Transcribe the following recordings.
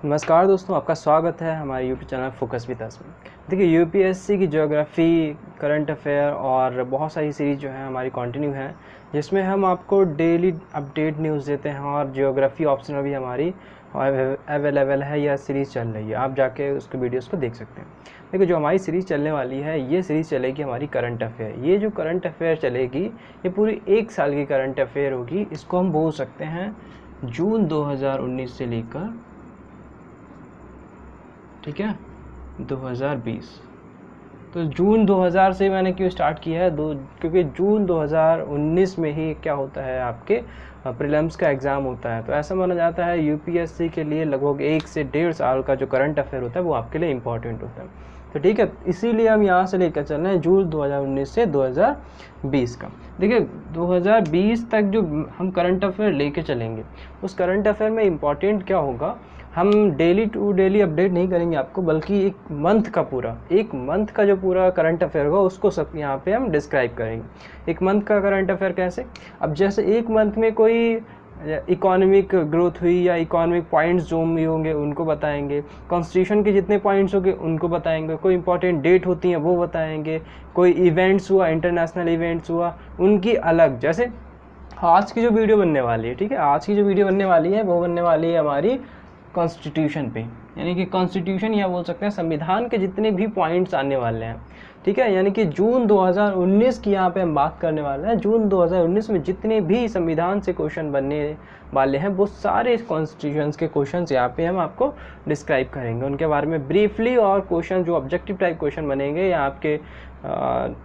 नमस्कार दोस्तों, आपका स्वागत है हमारे YouTube channel focus with us में। देखिए, यूपीएससी की ज्योग्राफी, करंट अफेयर और बहुत सारी सीरीज़ जो है हमारी कंटिन्यू है, जिसमें हम आपको डेली अपडेट न्यूज़ देते हैं और ज्योग्राफी ऑप्शनल भी हमारी अवेलेबल है या सीरीज़ चल रही है। आप जाके उसके वीडियोस को देख सकते हैं। देखिए, जो हमारी सीरीज़ चलने वाली है, ये सीरीज़ चलेगी हमारी करंट अफेयर। ये जो करंट अफेयर चलेगी, ये पूरी 1 साल की करंट अफेयर होगी। इसको हम बोल सकते हैं जून 2019 से लेकर, ठीक है, 2020। तो जून 2000 से मैंने क्यों स्टार्ट किया है, क्योंकि जून 2019 में ही क्या होता है, आपके प्रीलिम्स का एग्ज़ाम होता है। तो ऐसा माना जाता है यूपीएससी के लिए लगभग 1 से 1.5 साल का जो करंट अफेयर होता है वो आपके लिए इम्पॉर्टेंट होता है। तो ठीक है, इसीलिए हम यहाँ से लेकर चल रहे हैं जून 2019 से 2020 का। देखिए, 2020 तक जो हम करंट अफेयर लेके चलेंगे, उस करंट अफेयर में इम्पॉर्टेंट क्या होगा, हम डेली टू डेली अपडेट नहीं करेंगे आपको, बल्कि एक मंथ का जो पूरा करंट अफेयर होगा उसको सब यहाँ पे हम डिस्क्राइब करेंगे। एक मंथ का करंट अफेयर कैसे, अब जैसे एक मंथ में कोई इकोनॉमिक ग्रोथ हुई या इकोनॉमिक पॉइंट्स जो भी होंगे उनको बताएंगे, कॉन्स्टिट्यूशन के जितने पॉइंट्स होंगे उनको बताएंगे, कोई इंपॉर्टेंट डेट होती हैं वो बताएंगे, कोई इवेंट्स हुआ, इंटरनेशनल इवेंट्स हुआ, उनकी अलग। जैसे आज की जो वीडियो बनने वाली है, ठीक है, आज की जो वीडियो बनने वाली है वो बनने वाली है हमारी कॉन्स्टिट्यूशन पे, यानी कि कॉन्स्टिट्यूशन या बोल सकते हैं संविधान के जितने भी पॉइंट्स आने वाले हैं, ठीक है। यानी कि जून 2019 की यहाँ पे हम बात करने वाले हैं। जून 2019 में जितने भी संविधान से क्वेश्चन बनने वाले हैं वो सारे कॉन्स्टिट्यूशन के क्वेश्चंस यहाँ पे हम आपको डिस्क्राइब करेंगे, उनके बारे में ब्रीफली। और क्वेश्चन जो ऑब्जेक्टिव टाइप क्वेश्चन बनेंगे या आपके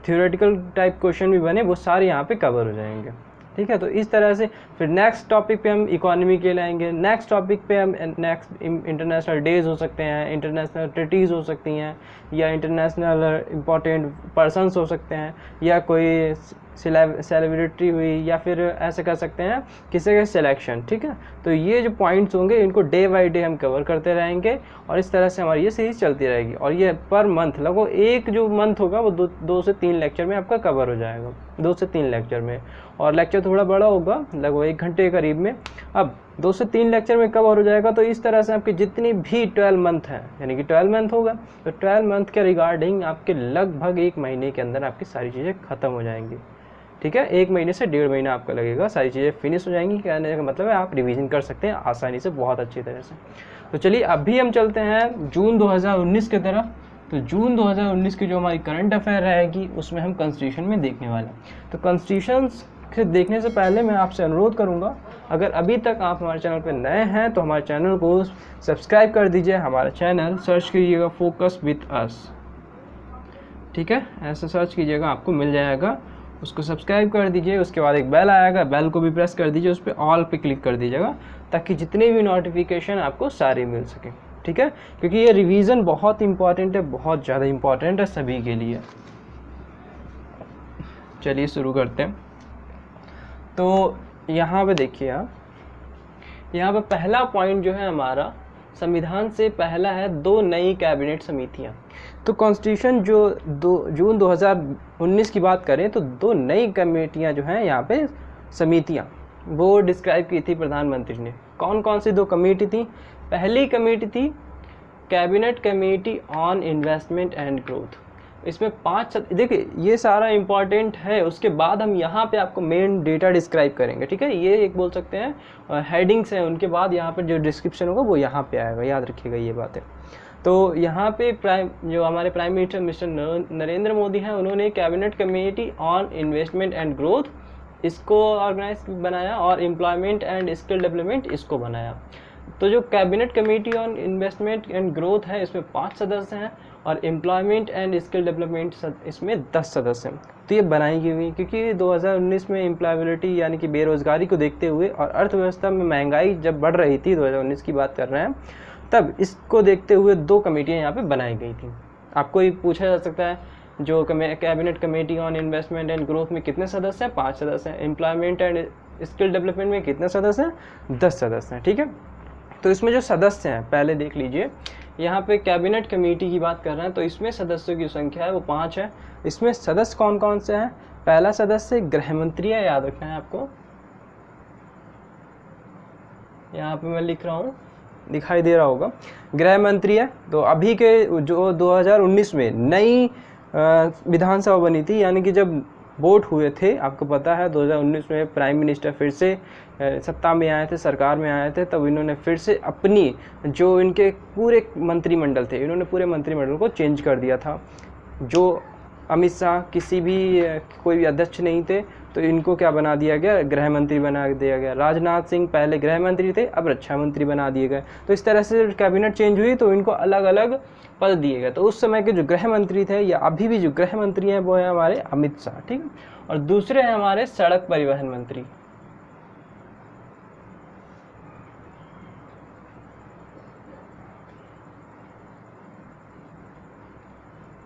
थ्योरेटिकल टाइप क्वेश्चन भी बने, वो सारे यहाँ पे कवर हो जाएंगे, ठीक है। तो इस तरह से फिर नेक्स्ट टॉपिक पे हम इकोनॉमी के लाएंगे, नेक्स्ट टॉपिक पे हम नेक्स्ट इंटरनेशनल डेज हो सकते हैं, इंटरनेशनल ट्रीटीज़ हो सकती हैं, या इंटरनेशनल इम्पोर्टेंट पर्सनस हो सकते हैं, या कोई सेलिब्रिटी हुई, या फिर ऐसे कर सकते हैं किसी का सिलेक्शन, ठीक है। तो ये जो पॉइंट्स होंगे इनको डे बाई डे हम कवर करते रहेंगे और इस तरह से हमारी ये सीरीज चलती रहेगी। और ये पर मंथ लगभग एक जो मंथ होगा वो दो से तीन लेक्चर में आपका कवर हो जाएगा, 2 से 3 लेक्चर में। और लेक्चर थोड़ा बड़ा होगा, लगभग 1 घंटे के करीब में। अब 2 से 3 लेक्चर में कवर हो जाएगा। तो इस तरह से आपके जितनी भी 12 मंथ हैं, यानी कि 12 मंथ होगा, तो 12 मंथ के रिगार्डिंग आपके लगभग 1 महीने के अंदर आपकी सारी चीज़ें ख़त्म हो जाएंगी, ठीक है। 1 महीने से 1.5 महीना आपका लगेगा, सारी चीज़ें फिनिश हो जाएंगी। कहने का मतलब है आप रिवीजन कर सकते हैं आसानी से, बहुत अच्छी तरह से। तो चलिए अभी हम चलते हैं जून 2019 की तरफ। तो जून 2019 की जो हमारी करंट अफेयर रहेगी उसमें हम कॉन्स्टिट्यूशन में देखने वाले हैं। तो कॉन्स्टिट्यूशन के देखने से पहले मैं आपसे अनुरोध करूंगा, अगर अभी तक आप हमारे चैनल पर नए हैं तो हमारे चैनल को सब्सक्राइब कर दीजिए। हमारा चैनल सर्च कीजिएगा फोकस विद अस, ठीक है, ऐसा सर्च कीजिएगा आपको मिल जाएगा, उसको सब्सक्राइब कर दीजिए। उसके बाद एक बेल आएगा, बेल को भी प्रेस कर दीजिए, उस पर ऑल पे क्लिक कर दीजिएगा ताकि जितने भी नोटिफिकेशन आपको सारे मिल सकें, ठीक है। क्योंकि ये रिवीजन बहुत इंपॉर्टेंट है, बहुत ज़्यादा इंपॉर्टेंट है सभी के लिए। चलिए शुरू करते हैं। तो यहाँ पे देखिए आप, यहाँ पे पहला पॉइंट जो है हमारा, संविधान से पहला है 2 नई कैबिनेट समितियाँ। तो कॉन्स्टिट्यूशन जो जून 2019 की बात करें तो 2 नई कमेटियाँ जो हैं यहाँ पे, समितियाँ, वो डिस्क्राइब की थी प्रधानमंत्री ने। कौन कौन सी 2 कमेटी थी? पहली कमेटी थी cabinet committee on investment and growth. इसमें 5, देखिए ये सारा इम्पॉर्टेंट है, उसके बाद हम यहाँ पे आपको मेन डेटा डिस्क्राइब करेंगे, ठीक है। ये एक बोल सकते हैं हेडिंग्स हैं, उनके बाद यहाँ पर जो डिस्क्रिप्शन होगा वो यहाँ पे आएगा, याद रखिएगा ये बातें। तो यहाँ पे जो हमारे prime minister mister Narendra Modi हैं, उन्होंने cabinet committee on investment and growth इसको ऑर्गेनाइज बनाया, और एम्प्लॉयमेंट एंड स्किल डेवलपमेंट इसको बनाया। तो जो cabinet committee on investment and growth है इसमें 5 सदस्य हैं, और एम्प्लॉयमेंट एंड स्किल डेवलपमेंट इसमें 10 सदस्य हैं। तो ये बनाई गई हुई क्योंकि 2019 में एम्प्लॉयबिलिटी यानी कि बेरोज़गारी को देखते हुए और अर्थव्यवस्था में महंगाई जब बढ़ रही थी, 2019 की बात कर रहे हैं, तब इसको देखते हुए 2 कमेटियाँ यहाँ पे बनाई गई थी। आपको ये पूछा जा सकता है जो cabinet committee on investment and growth में कितने सदस्य हैं? 5 सदस्य हैं। एम्प्लॉयमेंट एंड स्किल डेवलपमेंट में कितने सदस्य हैं? 10 सदस्य हैं, ठीक है। तो इसमें जो सदस्य हैं पहले देख लीजिए, यहाँ पे कैबिनेट कमेटी की बात कर रहे हैं तो इसमें सदस्यों की संख्या है वो 5 है। इसमें सदस्य कौन कौन से हैं? पहला सदस्य गृह मंत्री है, याद रखना है आपको, यहाँ पे मैं लिख रहा हूँ दिखाई दे रहा होगा, गृह मंत्री है। तो अभी के जो 2019 में नई विधानसभा बनी थी, यानी कि जब वोट हुए थे, आपको पता है 2019 में प्राइम मिनिस्टर फिर से सत्ता में आए थे, सरकार में आए थे, तब इन्होंने फिर से अपनी जो इनके पूरे मंत्रिमंडल थे, इन्होंने पूरे मंत्रिमंडल को चेंज कर दिया था। जो अमित शाह किसी भी कोई भी अध्यक्ष नहीं थे, तो इनको क्या बना दिया गया, गृह मंत्री बना दिया गया। राजनाथ सिंह पहले गृह मंत्री थे, अब रक्षा मंत्री बना दिए गए। तो इस तरह से कैबिनेट चेंज हुई तो इनको अलग अलग पद दिए गए। तो उस समय के जो गृह मंत्री थे या अभी भी जो गृह मंत्री हैं वो है हमारे अमित शाह, ठीक है। और दूसरे हैं हमारे सड़क परिवहन मंत्री।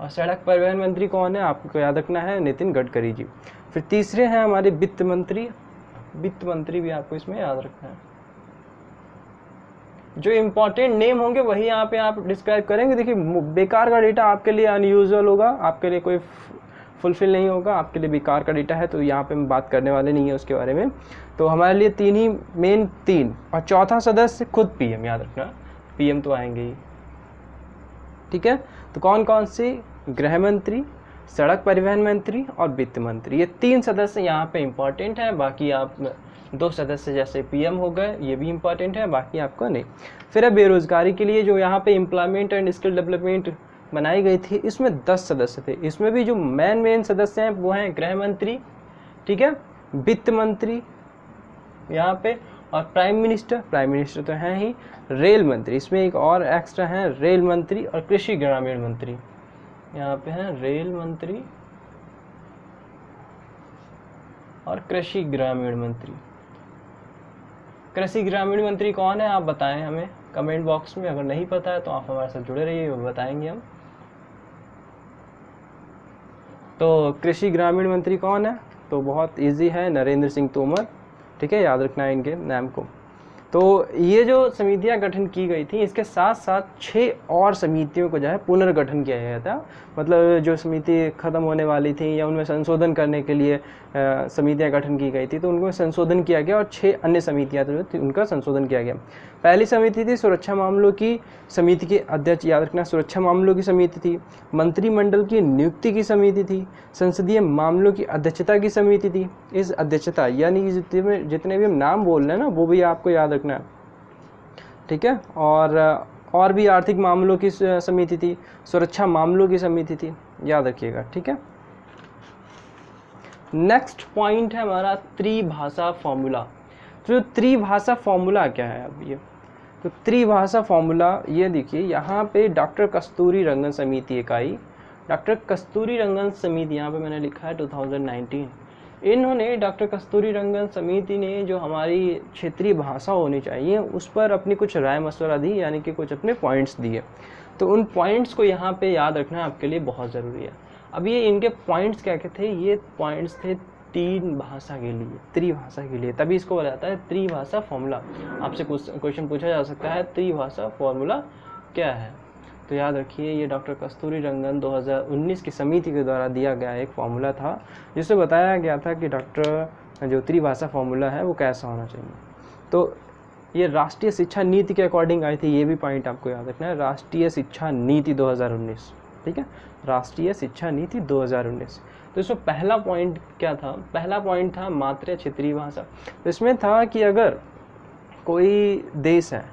और सड़क परिवहन मंत्री कौन है, आपको याद रखना है, नितिन गडकरी जी। फिर तीसरे हैं हमारे वित्त मंत्री। वित्त मंत्री भी आपको इसमें याद रखना है। जो इंपॉर्टेंट नेम होंगे वही यहाँ पे आप डिस्क्राइब करेंगे। देखिए बेकार का डेटा आपके लिए अनयूजुअल होगा, आपके लिए कोई फुलफिल नहीं होगा, आपके लिए बेकार का डेटा है, तो यहाँ पे हम बात करने वाले नहीं है उसके बारे में। तो हमारे लिए तीन ही मेन, तीन, और चौथा सदस्य खुद पीएम, याद रखना, पीएम तो आएंगे ही, ठीक है। तो कौन कौन से, गृह मंत्री, सड़क परिवहन मंत्री और वित्त मंत्री, ये तीन सदस्य यहाँ पे इंपॉर्टेंट है। बाकी आप दो सदस्य जैसे पीएम हो गए, ये भी इंपॉर्टेंट है, बाकी आपका नहीं। फिर है बेरोजगारी के लिए जो यहाँ पे एम्प्लॉयमेंट एंड स्किल डेवलपमेंट बनाई गई थी, इसमें 10 सदस्य थे। इसमें भी जो मेन सदस्य हैं वो हैं गृह मंत्री, ठीक है, वित्त मंत्री यहाँ पे, और प्राइम मिनिस्टर तो हैं ही, रेल मंत्री, इसमें एक और एक्स्ट्रा है, रेल मंत्री, और कृषि ग्रामीण मंत्री यहाँ पे हैं, रेल मंत्री और कृषि ग्रामीण मंत्री। कृषि ग्रामीण मंत्री कौन है आप बताएं हमें कमेंट बॉक्स में, अगर नहीं पता है तो आप हमारे साथ जुड़े रहिए, वो बताएंगे हम। तो कृषि ग्रामीण मंत्री कौन है, तो बहुत इजी है, नरेंद्र सिंह तोमर, ठीक है, याद रखना है इनके नाम को। तो ये जो समितियां गठन की गई थी, इसके साथ साथ 6 और समितियों को जो है पुनर्गठन किया गया था। मतलब जो समिति खत्म होने वाली थी या उनमें संशोधन करने के लिए समितियां गठन की गई थी, तो उनको संशोधन किया गया और 6 अन्य समितियां थी, उनका संशोधन किया गया। पहली समिति थी सुरक्षा मामलों की समिति के अध्यक्ष, याद रखना, सुरक्षा मामलों की समिति थी। मंत्रिमंडल की नियुक्ति की समिति थी। संसदीय मामलों की अध्यक्षता की समिति थी। इस अध्यक्षता यानी कि जितने भी हम नाम बोल रहे हैं ना, वो भी आपको याद रखना है, ठीक है। और भी आर्थिक मामलों की समिति थी, सुरक्षा मामलों की समिति थी, याद रखिएगा, ठीक है। नेक्स्ट पॉइंट है हमारा त्रिभाषा फॉर्मूला। तो त्रिभाषा फॉर्मूला क्या है अब ये, तो त्रिभाषा फॉर्मूला ये देखिए, यहाँ पे डॉक्टर कस्तूरी रंगन समिति इकाई, डॉक्टर कस्तूरी रंगन समिति, यहाँ पे मैंने लिखा है 2019। इन्होंने, डॉक्टर कस्तूरी रंगन समिति ने जो हमारी क्षेत्रीय भाषा होनी चाहिए उस पर अपनी कुछ राय मशवरा दी, यानी कि कुछ अपने पॉइंट्स दिए। तो उन पॉइंट्स को यहाँ पे याद रखना आपके लिए बहुत ज़रूरी है। अब ये इनके पॉइंट्स क्या क्या थे, ये पॉइंट्स थे 3 भाषा के लिए, त्रिभाषा के लिए, तभी इसको बोला जाता है त्रिभाषा फॉर्मूला। आपसे क्वेश्चन पूछा जा सकता है त्रिभाषा फॉर्मूला क्या है, तो याद रखिए ये डॉक्टर कस्तूरी रंगन 2019 की समिति के द्वारा दिया गया एक फॉर्मूला था, जिससे बताया गया था कि डॉक्टर जो त्रिभाषा फॉर्मूला है वो कैसा होना चाहिए। तो ये राष्ट्रीय शिक्षा नीति के अकॉर्डिंग आई थी, ये भी पॉइंट आपको याद रखना है, राष्ट्रीय शिक्षा नीति 2019, ठीक है, राष्ट्रीय शिक्षा नीति 2019। तो इसमें पहला पॉइंट क्या था, पहला पॉइंट था मातृ क्षेत्रीय भाषा। तो इसमें था कि अगर कोई देश है,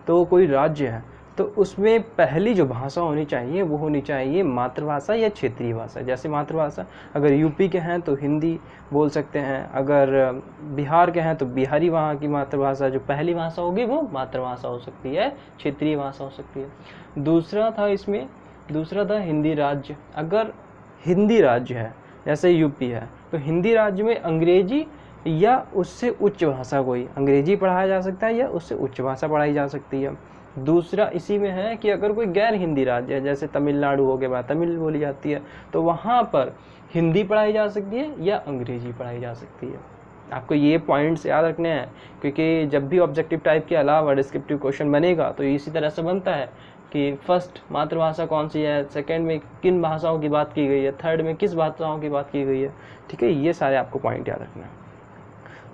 तो कोई राज्य है, तो उसमें पहली जो भाषा होनी चाहिए वो होनी चाहिए मातृभाषा या क्षेत्रीय भाषा। जैसे मातृभाषा अगर यूपी के हैं तो हिंदी बोल सकते हैं, अगर बिहार के हैं तो बिहारी वहाँ की मातृभाषा जो पहली भाषा होगी वो मातृभाषा हो सकती है, क्षेत्रीय भाषा हो सकती है। दूसरा था इसमें, दूसरा था हिंदी राज्य। अगर हिंदी राज्य है जैसे यूपी है, तो हिंदी राज्य में अंग्रेजी या उससे उच्च भाषा, कोई अंग्रेजी पढ़ाया जा सकता है या उससे उच्च भाषा पढ़ाई जा सकती है। दूसरा इसी में है कि अगर कोई गैर हिंदी राज्य है, जैसे तमिलनाडु हो गया, तमिल बोली जाती है, तो वहाँ पर हिंदी पढ़ाई जा सकती है या अंग्रेजी पढ़ाई जा सकती है। आपको ये पॉइंट्स याद रखने हैं, क्योंकि जब भी ऑब्जेक्टिव टाइप के अलावा डिस्क्रिप्टिव क्वेश्चन बनेगा तो इसी तरह से बनता है कि फर्स्ट मातृभाषा कौन सी है, सेकंड में किन भाषाओं की बात की गई है, थर्ड में किस भाषाओं की बात की गई है, ठीक है, ये सारे आपको पॉइंट याद रखना है।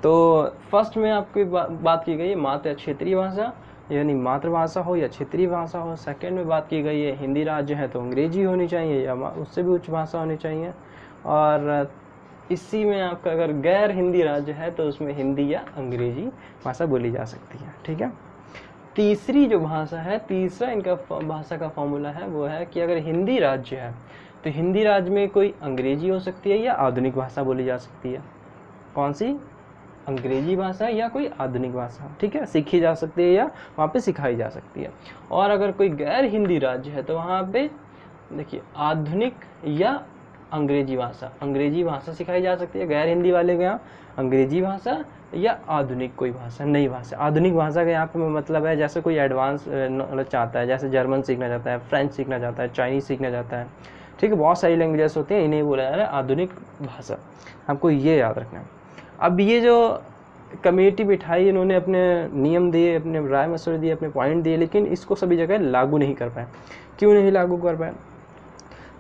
तो फर्स्ट में आपकी बात की गई है मातृ क्षेत्रीय भाषा, यानी मातृभाषा हो या क्षेत्रीय भाषा हो। सेकंड में बात की गई है हिंदी राज्य है तो अंग्रेजी होनी चाहिए या उससे भी उच्च भाषा होनी चाहिए। और इसी में आपका अगर गैर हिंदी राज्य है तो उसमें हिंदी या अंग्रेजी भाषा बोली जा सकती है। ठीक है। तीसरी जो भाषा है, तीसरा इनका भाषा का फॉर्मूला है वो है कि अगर हिंदी राज्य है तो हिंदी राज्य में कोई अंग्रेजी हो सकती है या आधुनिक भाषा बोली जा सकती है। कौन सी? अंग्रेजी भाषा या कोई आधुनिक भाषा। ठीक है, सीखी जा सकती है या वहाँ पे सिखाई जा सकती है। और अगर कोई गैर हिंदी राज्य है तो वहाँ पे देखिए आधुनिक या अंग्रेजी भाषा सिखाई जा सकती है। गैर हिंदी वाले के यहाँ अंग्रेजी भाषा या आधुनिक कोई भाषा, नई भाषा। आधुनिक भाषा का यहाँ पे मतलब है जैसे कोई एडवांस नॉलेज चाहता है, जैसे जर्मन सीखना चाहता है, फ्रेंच सीखना चाहता है, चाइनीज सीखना चाहता है। ठीक है, बहुत सारी लैंग्वेजेस होती हैं, इन्हें बोला जा रहा है आधुनिक भाषा। आपको ये याद रखना है। अब ये जो कमेटी बिठाई, इन्होंने अपने नियम दिए, अपने राय मशवरे दिए, अपने पॉइंट दिए, लेकिन इसको सभी जगह लागू नहीं कर पाए। क्यों नहीं लागू कर पाए?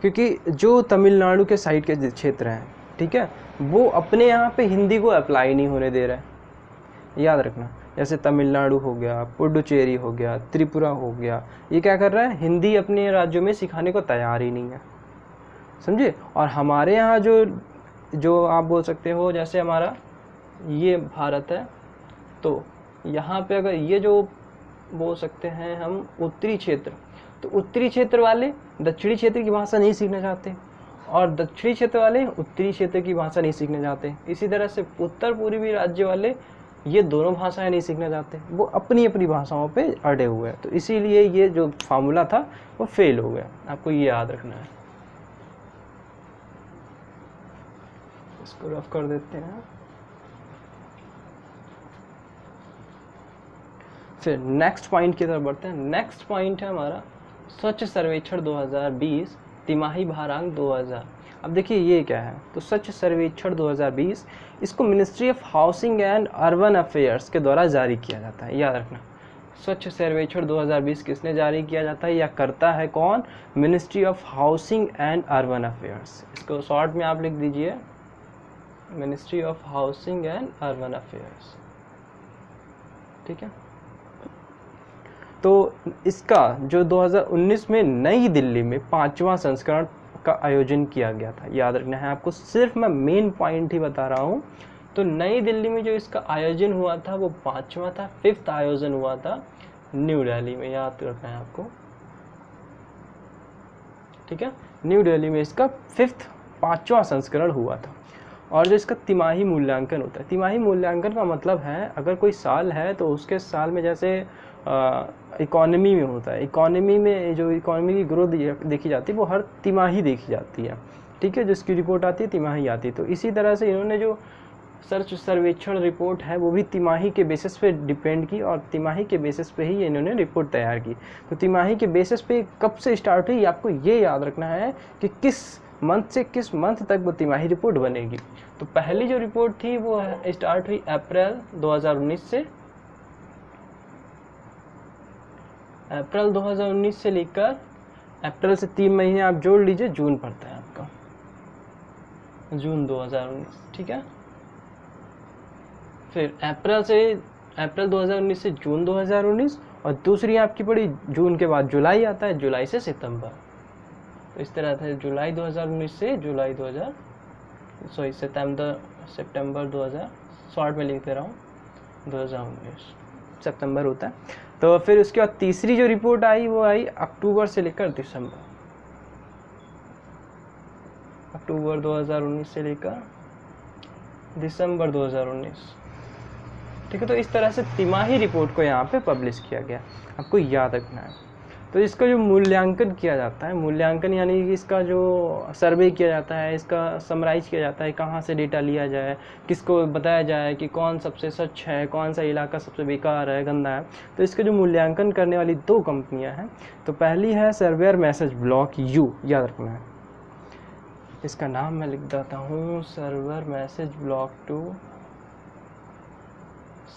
क्योंकि जो तमिलनाडु के साइड के क्षेत्र हैं, ठीक है, वो अपने यहाँ पे हिंदी को अप्लाई नहीं होने दे रहे हैं। याद रखना, जैसे तमिलनाडु हो गया, पुडुचेरी हो गया, त्रिपुरा हो गया, ये क्या कर रहा है? हिंदी अपने राज्यों में सिखाने को तैयार ही नहीं है। समझे? और हमारे यहाँ जो आप बोल सकते हो, जैसे हमारा ये भारत है तो यहाँ पे अगर ये जो बोल सकते हैं हम उत्तरी क्षेत्र, तो उत्तरी क्षेत्र वाले दक्षिणी क्षेत्र की भाषा नहीं सीखना चाहते और दक्षिणी क्षेत्र वाले उत्तरी क्षेत्र की भाषा नहीं सीखना चाहते। इसी तरह से उत्तर पूर्वी राज्य वाले ये दोनों भाषाएं नहीं सीखना चाहते, वो अपनी अपनी भाषाओं पे अड़े हुए हैं। तो इसीलिए ये जो फार्मूला था वो फेल हो गया। आपको ये याद रखना है। इसको रफ कर देते हैं। फिर नेक्स्ट पॉइंट की तरफ बढ़ते हैं। नेक्स्ट पॉइंट है हमारा स्वच्छ सर्वेक्षण 2020 तिमाही भारांक 2000। अब देखिए ये क्या है, तो स्वच्छ सर्वेक्षण 2020 इसको ministry of housing and urban affairs के द्वारा जारी किया जाता है। याद रखना, स्वच्छ सर्वेक्षण 2020 किसने जारी किया जाता है या करता है कौन? Ministry of housing and urban affairs. इसको शॉर्ट में आप लिख दीजिए, ministry of housing and urban affairs. ठीक है, तो इसका जो 2019 में नई दिल्ली में 5वां संस्करण का आयोजन किया गया था। याद रखना है आपको, सिर्फ मैं मेन पॉइंट ही बता रहा हूँ। तो नई दिल्ली में जो इसका आयोजन हुआ था वो 5वां था। 5th आयोजन हुआ था न्यू दिल्ली में। याद रखना है आपको। ठीक है, न्यू दिल्ली में इसका 5वां संस्करण हुआ था। और जो इसका तिमाही मूल्यांकन होता है, तिमाही मूल्यांकन का मतलब है अगर कोई साल है तो उसके साल में जैसे इकोनॉमी में होता है, इकोनॉमी में जो इकोनॉमी की ग्रोथ देखी जाती है वो हर तिमाही देखी जाती है। ठीक है, जिसकी रिपोर्ट आती है तिमाही आती है। तो इसी तरह से इन्होंने जो सर्वेक्षण रिपोर्ट है वो भी तिमाही के बेसिस पे डिपेंड की और तिमाही के बेसिस पे ही इन्होंने रिपोर्ट तैयार की। तो तिमाही के बेसिस पे कब से स्टार्ट हुई आपको ये याद रखना है कि किस मंथ से किस मंथ तक वो तिमाही रिपोर्ट बनेगी। तो पहली जो रिपोर्ट थी वो स्टार्ट हुई अप्रैल 2019 से। अप्रैल 2019 से लेकर अप्रैल से 3 महीने आप जोड़ लीजिए, जून पड़ता है आपका, जून 2019। ठीक है, फिर अप्रैल 2019 से जून 2019 और दूसरी आपकी पड़ी जून के बाद जुलाई आता है, जुलाई से सितंबर। तो इस तरह से जुलाई 2019 से सितंबर 2000 शॉर्ट में लिख दे रहा हूँ 2019 सितंबर होता है। तो फिर उसके बाद तीसरी जो रिपोर्ट आई वो आई अक्टूबर से लेकर दिसंबर, अक्टूबर 2019 से लेकर दिसंबर 2019। ठीक है, तो इस तरह से तिमाही रिपोर्ट को यहाँ पे पब्लिश किया गया, आपको याद रखना है। तो इसका जो मूल्यांकन किया जाता है, मूल्यांकन यानी कि इसका जो सर्वे किया जाता है, इसका समराइज किया जाता है, कहाँ से डेटा लिया जाए, किसको बताया जाए कि कौन सबसे स्वच्छ है, कौन सा इलाका सबसे बेकार है, गंदा है। तो इसका जो मूल्यांकन करने वाली 2 कंपनियां हैं। तो पहली है सर्वेयर मैसेज ब्लॉक यू, याद रखना है, इसका नाम मैं लिख देता हूँ, server message block 2,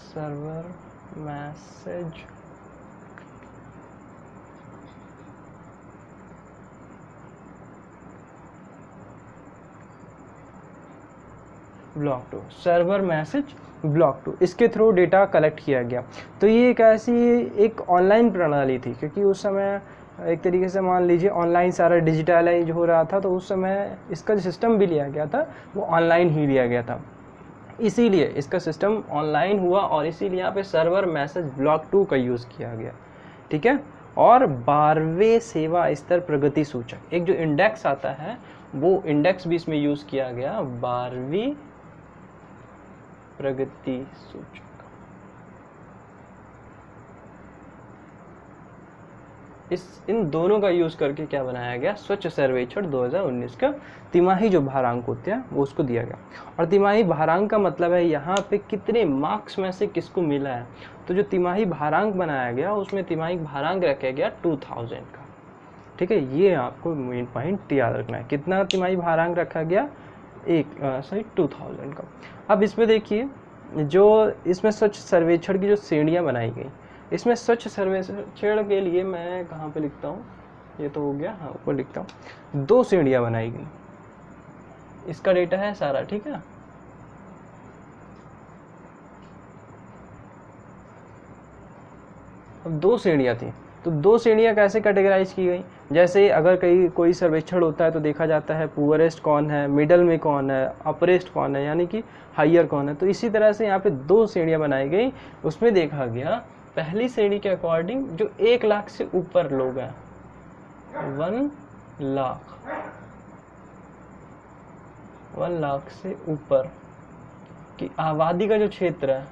server message block 2, server message block 2, इसके थ्रू डेटा कलेक्ट किया गया। तो ये एक ऐसी एक ऑनलाइन प्रणाली थी, क्योंकि उस समय एक तरीके से मान लीजिए ऑनलाइन सारा डिजिटलाइज हो रहा था, तो उस समय इसका जो सिस्टम भी लिया गया था वो ऑनलाइन ही लिया गया था, इसीलिए इसका सिस्टम ऑनलाइन हुआ और इसीलिए यहाँ पे सर्वर मैसेज ब्लॉक 2 का यूज़ किया गया, ठीक है। और 12वें सेवा स्तर प्रगति सूचक, एक जो इंडेक्स आता है वो इंडेक्स भी इसमें यूज़ किया गया, 12वीं प्रगति सूचक। इन दोनों का यूज़ करके क्या बनाया गया, स्वच्छ सर्वेक्षण 2019 का तिमाही जो भारांक होते हैं वो उसको दिया गया। और तिमाही भारांक का मतलब है यहाँ पे कितने मार्क्स में से किसको मिला है। तो जो तिमाही भारांक बनाया गया उसमें तिमाही भारांक रखा गया 2000 का, ठीक है। ये आपको मेन पॉइंट याद रखना है, कितना तिमाही भारांक रखा गया, 2000 का। अब इसमें देखिए जो इसमें स्वच्छ सर्वेक्षण की जो श्रेणियाँ बनाई गई, इसमें स्वच्छ सर्वेक्षण के लिए मैं कहाँ पे लिखता हूँ, ये तो हो गया, हाँ ऊपर लिखता हूँ, 2 श्रेणियाँ बनाई गई, इसका डेटा है सारा, ठीक है। अब 2 श्रेणियाँ थी, तो 2 श्रेणियाँ कैसे कैटेगराइज की गई, जैसे अगर कोई सर्वेक्षण होता है तो देखा जाता है पुअरेस्ट कौन है, मिडल में कौन है, अपरेस्ट कौन है, यानी कि हाइयर कौन है। तो इसी तरह से यहाँ पे 2 श्रेणियाँ बनाई गई, उसमें देखा गया पहली श्रेणी के अकॉर्डिंग जो 1 लाख से ऊपर लोग हैं, 1 लाख से ऊपर की आबादी का जो क्षेत्र है,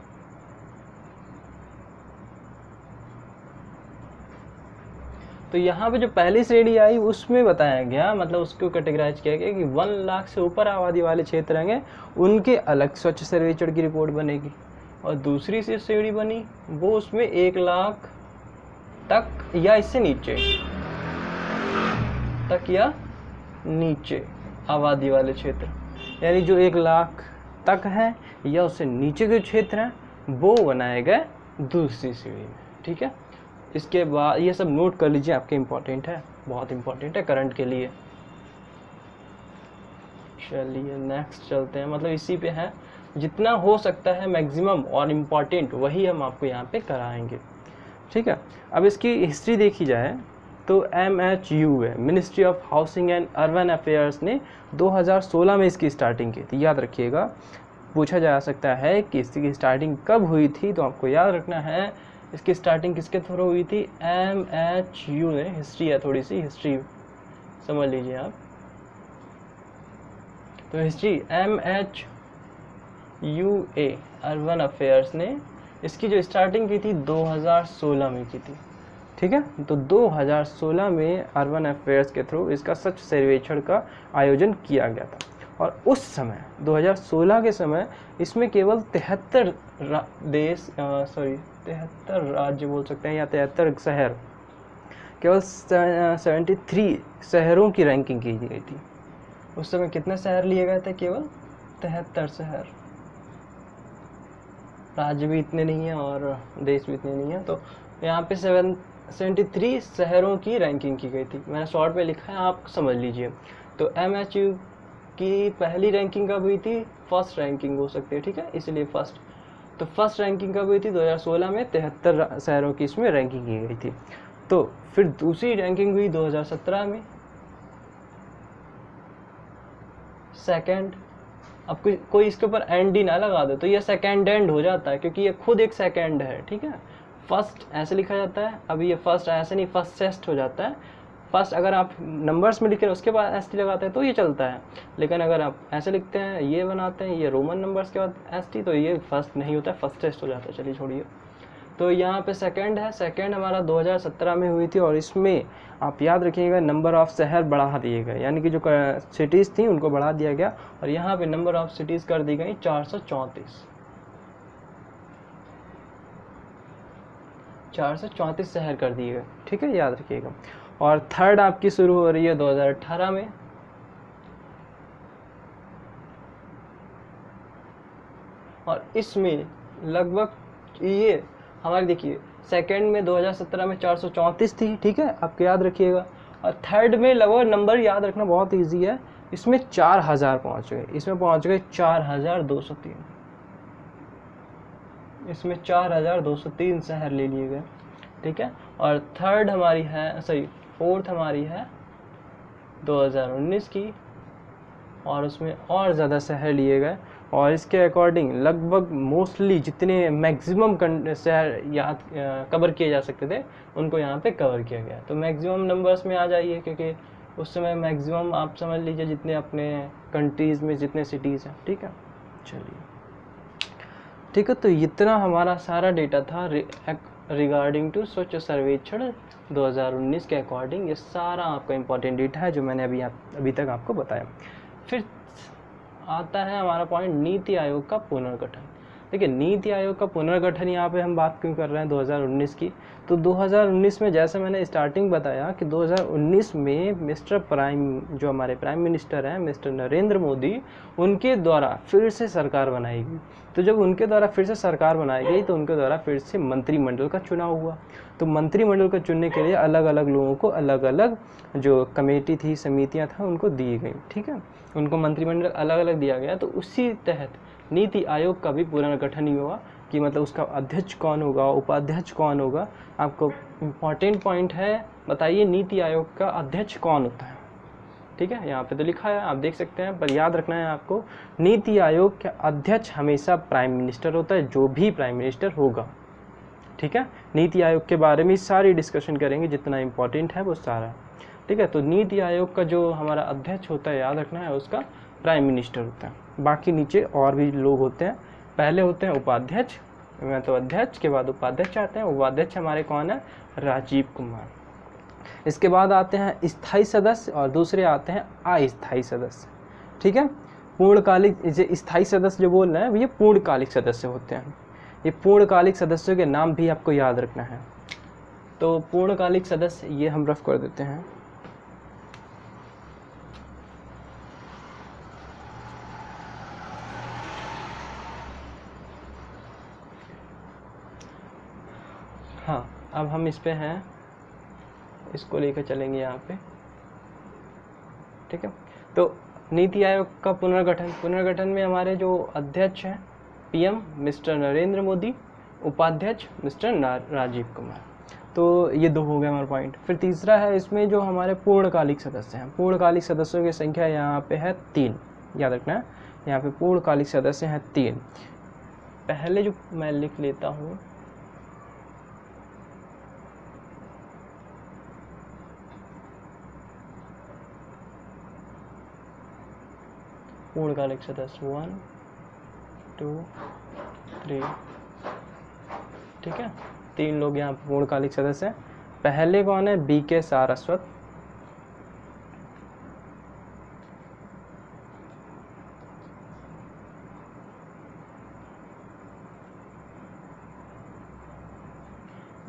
तो यहाँ पे जो पहली श्रेणी आई उसमें बताया गया, मतलब उसको कैटेगराइज किया गया कि 1 लाख से ऊपर आबादी वाले क्षेत्र रहेंगे उनके अलग स्वच्छ सर्वेक्षण की रिपोर्ट बनेगी। और दूसरी सी श्रेणी बनी वो उसमें 1 लाख तक या इससे नीचे आबादी वाले क्षेत्र, यानी जो 1 लाख तक है या उससे नीचे के क्षेत्र हैं वो बनाए गए दूसरी श्रेणी में, ठीक है। इसके बाद ये सब नोट कर लीजिए, आपके इम्पोर्टेंट है, बहुत इम्पोर्टेंट है करंट के लिए। चलिए नेक्स्ट चलते हैं, मतलब इसी पे है, जितना हो सकता है मैक्सिमम और इम्पॉर्टेंट वही हम आपको यहाँ पे कराएंगे, ठीक है। अब इसकी हिस्ट्री देखी जाए तो MHU है, ministry of housing and urban affairs ने 2016 में इसकी स्टार्टिंग की थी, याद रखिएगा। पूछा जा सकता है कि इसकी स्टार्टिंग कब हुई थी, तो आपको याद रखना है इसकी स्टार्टिंग किसके थ्रू हुई थी, MHU ने। हिस्ट्री है, थोड़ी सी हिस्ट्री समझ लीजिए आप। तो हिस्ट्री MHUA अर्बन अफेयर्स ने इसकी जो स्टार्टिंग की थी 2016 में की थी, ठीक है। तो 2016 में अर्बन अफेयर्स के थ्रू इसका स्वच्छ सर्वेक्षण का आयोजन किया गया था। और उस समय 2016 के समय इसमें केवल 73 राज्य बोल सकते हैं या 73 शहर, केवल 73 शहरों की रैंकिंग की गई थी। उस समय कितने शहर लिए गए थे, केवल 73 शहर। राज्य भी इतने नहीं है और देश भी इतने नहीं है, तो यहाँ पे 73 शहरों की रैंकिंग की गई थी। मैंने शॉर्ट में लिखा है, आप समझ लीजिए। तो MHU की पहली रैंकिंग कब हुई थी, फर्स्ट रैंकिंग हो सकती है, ठीक है, इसलिए फर्स्ट। तो फर्स्ट रैंकिंग कब हुई थी, 2016 में 73 शहरों की इसमें रैंकिंग की गई थी। तो फिर दूसरी रैंकिंग हुई 2017 में, सेकंड। अब कोई इसके ऊपर एंड ही ना लगा दे तो ये सेकंड एंड हो जाता है, क्योंकि ये खुद एक सेकंड है, ठीक है। फर्स्ट ऐसे लिखा जाता है, अभी ये फर्स्ट ऐसे नहीं, फर्स्टेस्ट हो जाता है। फर्स्ट अगर आप नंबर्स में लिख रहे हैं उसके बाद एस टी लगाते हैं तो ये चलता है, लेकिन अगर आप ऐसे लिखते हैं, ये बनाते हैं, ये रोमन नंबर्स के बाद एस टी, तो ये फर्स्ट नहीं होता है, फर्स्टेस्ट हो जाता है। चलिए छोड़िए। तो यहाँ पे सेकंड है, सेकंड हमारा 2017 में हुई थी, और इसमें आप याद रखिएगा नंबर ऑफ शहर बढ़ा दिए गए, यानी कि जो सिटीज़ थी उनको बढ़ा दिया गया, और यहाँ पे नंबर ऑफ सिटीज़ कर दी गई 434 शहर कर दिए गए, ठीक है, याद रखिएगा। और थर्ड आपकी शुरू हो रही है 2018 में, और इसमें लगभग ये हमारी देखिए सेकंड में 2017 में 434 थी, ठीक है, आपको याद रखिएगा। और थर्ड में लगभग नंबर याद रखना बहुत इजी है, इसमें 4000 पहुँच गए, इसमें पहुँच गए 4203, इसमें 4203 शहर ले लिए गए, ठीक है। और थर्ड हमारी है, सॉरी फोर्थ हमारी है 2019 की, और उसमें और ज़्यादा शहर लिए गए, और इसके अकॉर्डिंग लगभग मोस्टली जितने मैक्सिमम शहर याद कवर किए जा सकते थे उनको यहाँ पे कवर किया गया। तो मैक्सिमम नंबर्स में आ जाइए, क्योंकि उस समय मैक्सिमम आप समझ लीजिए जितने अपने कंट्रीज़ में जितने सिटीज़ हैं, ठीक है। चलिए ठीक है, तो इतना हमारा सारा डेटा था रिगार्डिंग टू स्वच्छ सर्वेक्षण 2019 के अकॉर्डिंग। ये सारा आपका इम्पोर्टेंट डेटा है जो मैंने अभी तक आपको बताया। फिर आता है हमारा पॉइंट नीति आयोग का पुनर्गठन। देखिए नीति आयोग का पुनर्गठन यहाँ पे हम बात क्यों कर रहे हैं 2019 की, तो 2019 में जैसे मैंने स्टार्टिंग बताया कि 2019 में जो हमारे प्राइम मिनिस्टर हैं मिस्टर नरेंद्र मोदी, उनके द्वारा फिर से सरकार बनाई गई। तो जब उनके द्वारा फिर से सरकार बनाई गई तो उनके द्वारा फिर से मंत्रिमंडल का चुनाव हुआ। तो मंत्रिमंडल को चुनने के लिए अलग अलग लोगों को अलग अलग जो कमेटी थी, समितियाँ था, उनको दी गई, ठीक है। उनको मंत्रिमंडल अलग अलग दिया गया। तो उसी तहत नीति आयोग का भी पुनर्गठन ही हुआ कि मतलब उसका अध्यक्ष कौन होगा, उपाध्यक्ष कौन होगा। आपको इम्पॉर्टेंट पॉइंट है, बताइए नीति आयोग का अध्यक्ष कौन होता है, ठीक है। यहाँ पे तो लिखा है, आप देख सकते हैं, पर याद रखना है आपको, नीति आयोग का अध्यक्ष हमेशा प्राइम मिनिस्टर होता है, जो भी प्राइम मिनिस्टर होगा, ठीक है। नीति आयोग के बारे में सारी डिस्कशन करेंगे, जितना इम्पोर्टेंट है वो सारा, ठीक है। तो नीति आयोग का जो हमारा अध्यक्ष होता है, याद रखना है, उसका प्राइम मिनिस्टर होता है। बाकी नीचे और भी लोग होते हैं, पहले होते हैं उपाध्यक्ष, तो अध्यक्ष के बाद उपाध्यक्ष आते हैं। उपाध्यक्ष हमारे कौन है, राजीव कुमार। इसके बाद आते हैं स्थायी सदस्य और दूसरे आते हैं अस्थायी सदस्य, ठीक है। पूर्णकालिक, स्थायी सदस्य जो बोल रहे हैं ये पूर्णकालिक सदस्य होते हैं। ये पूर्णकालिक सदस्यों के नाम भी आपको याद रखना है। तो पूर्णकालिक सदस्य ये हम रफ कर देते हैं। हाँ, अब हम इस पे हैं, इसको लेकर चलेंगे यहाँ पे, ठीक है। तो नीति आयोग का पुनर्गठन में हमारे जो अध्यक्ष हैं पीएम मिस्टर नरेंद्र मोदी, उपाध्यक्ष मिस्टर राजीव कुमार। तो ये दो हो गए हमारे पॉइंट। फिर तीसरा है इसमें जो हमारे पूर्णकालिक सदस्य हैं। पूर्णकालिक सदस्यों की संख्या यहाँ पे है 3, याद रखना है, यहाँ पे पूर्णकालिक सदस्य हैं 3। पहले जो मैं लिख लेता हूँ, पूर्णकालिक सदस्य 1 2 3, ठीक है। 3 लोग यहाँ पूर्णकालिक सदस्य हैं। पहले कौन है, BK सारस्वत,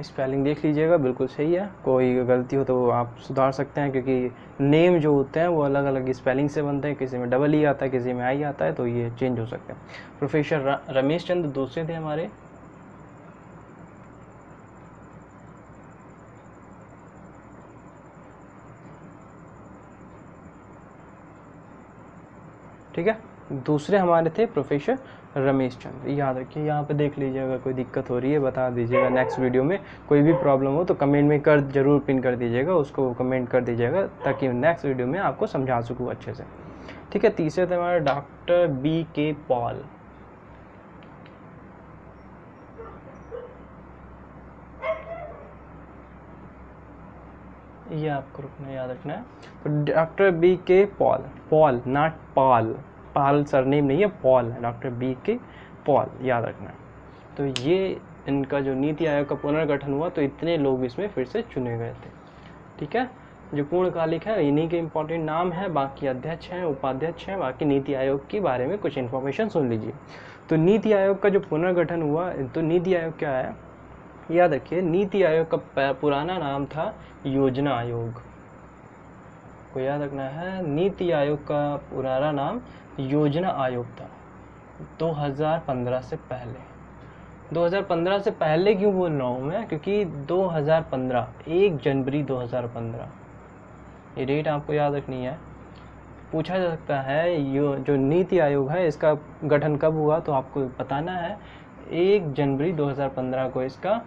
स्पेलिंग देख लीजिएगा, बिल्कुल सही है। कोई गलती हो तो आप सुधार सकते हैं, क्योंकि नेम जो होते हैं वो अलग अलग स्पेलिंग से बनते हैं, किसी में डबल ई आता है, किसी में आई आता है, तो ये चेंज हो सकते हैं। प्रोफेसर रमेश चंद्र दूसरे थे हमारे, ठीक है। दूसरे हमारे थे प्रोफेसर रमेश चंद्र, याद रखिए। यहाँ पे देख लीजिएगा, कोई दिक्कत हो रही है बता दीजिएगा। नेक्स्ट वीडियो में कोई भी प्रॉब्लम हो तो कमेंट में जरूर पिन कर दीजिएगा, उसको कमेंट कर दीजिएगा, ताकि नेक्स्ट वीडियो में आपको समझा सकूँ अच्छे से, ठीक है। तीसरे थे हमारे डॉक्टर BK पॉल, ये आपको रुकना, याद रखना है। तो doctor BK Paul, Paul not Paul, Pal surname नहीं है, पॉल है, डॉक्टर BK पॉल, याद रखना है। तो ये इनका जो नीति आयोग का पुनर्गठन हुआ, तो इतने लोग इसमें फिर से चुने गए थे, ठीक है। जो पूर्णकालिक है इन्हीं के इंपॉर्टेंट नाम है, बाकी अध्यक्ष हैं, उपाध्यक्ष हैं, बाकी नीति आयोग के बारे में कुछ इन्फॉर्मेशन सुन लीजिए। तो नीति आयोग का जो पुनर्गठन हुआ, तो नीति आयोग क्या है, याद रखिए। नीति आयोग का पुराना नाम था योजना आयोग, को याद रखना है। नीति आयोग का पुराना नाम योजना आयोग था 2015 से पहले। 2015 से पहले क्यों बोल रहा हूँ मैं, क्योंकि 2015 1 जनवरी 2015 ये डेट आपको याद रखनी है। पूछा जा सकता है जो नीति आयोग है इसका गठन कब हुआ, तो आपको बताना है 1 जनवरी 2015 को इसका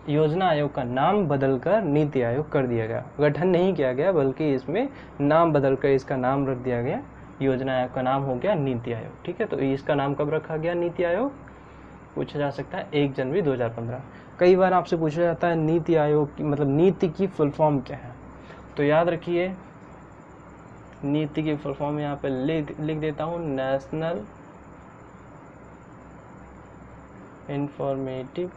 योजना आयोग का नाम बदलकर नीति आयोग कर दिया गया। गठन नहीं किया गया बल्कि इसमें नाम बदलकर इसका नाम रख दिया गया, योजना आयोग का नाम हो गया नीति आयोग। ठीक है, तो इसका नाम कब रखा गया नीति आयोग, पूछा जा सकता है 1 जनवरी 2015। कई बार आपसे पूछा जाता है नीति आयोग की मतलब नीति की फुल फॉर्म क्या है, तो याद रखिए नीति की फुल फॉर्म यहाँ पे लिख देता हूँ, national informative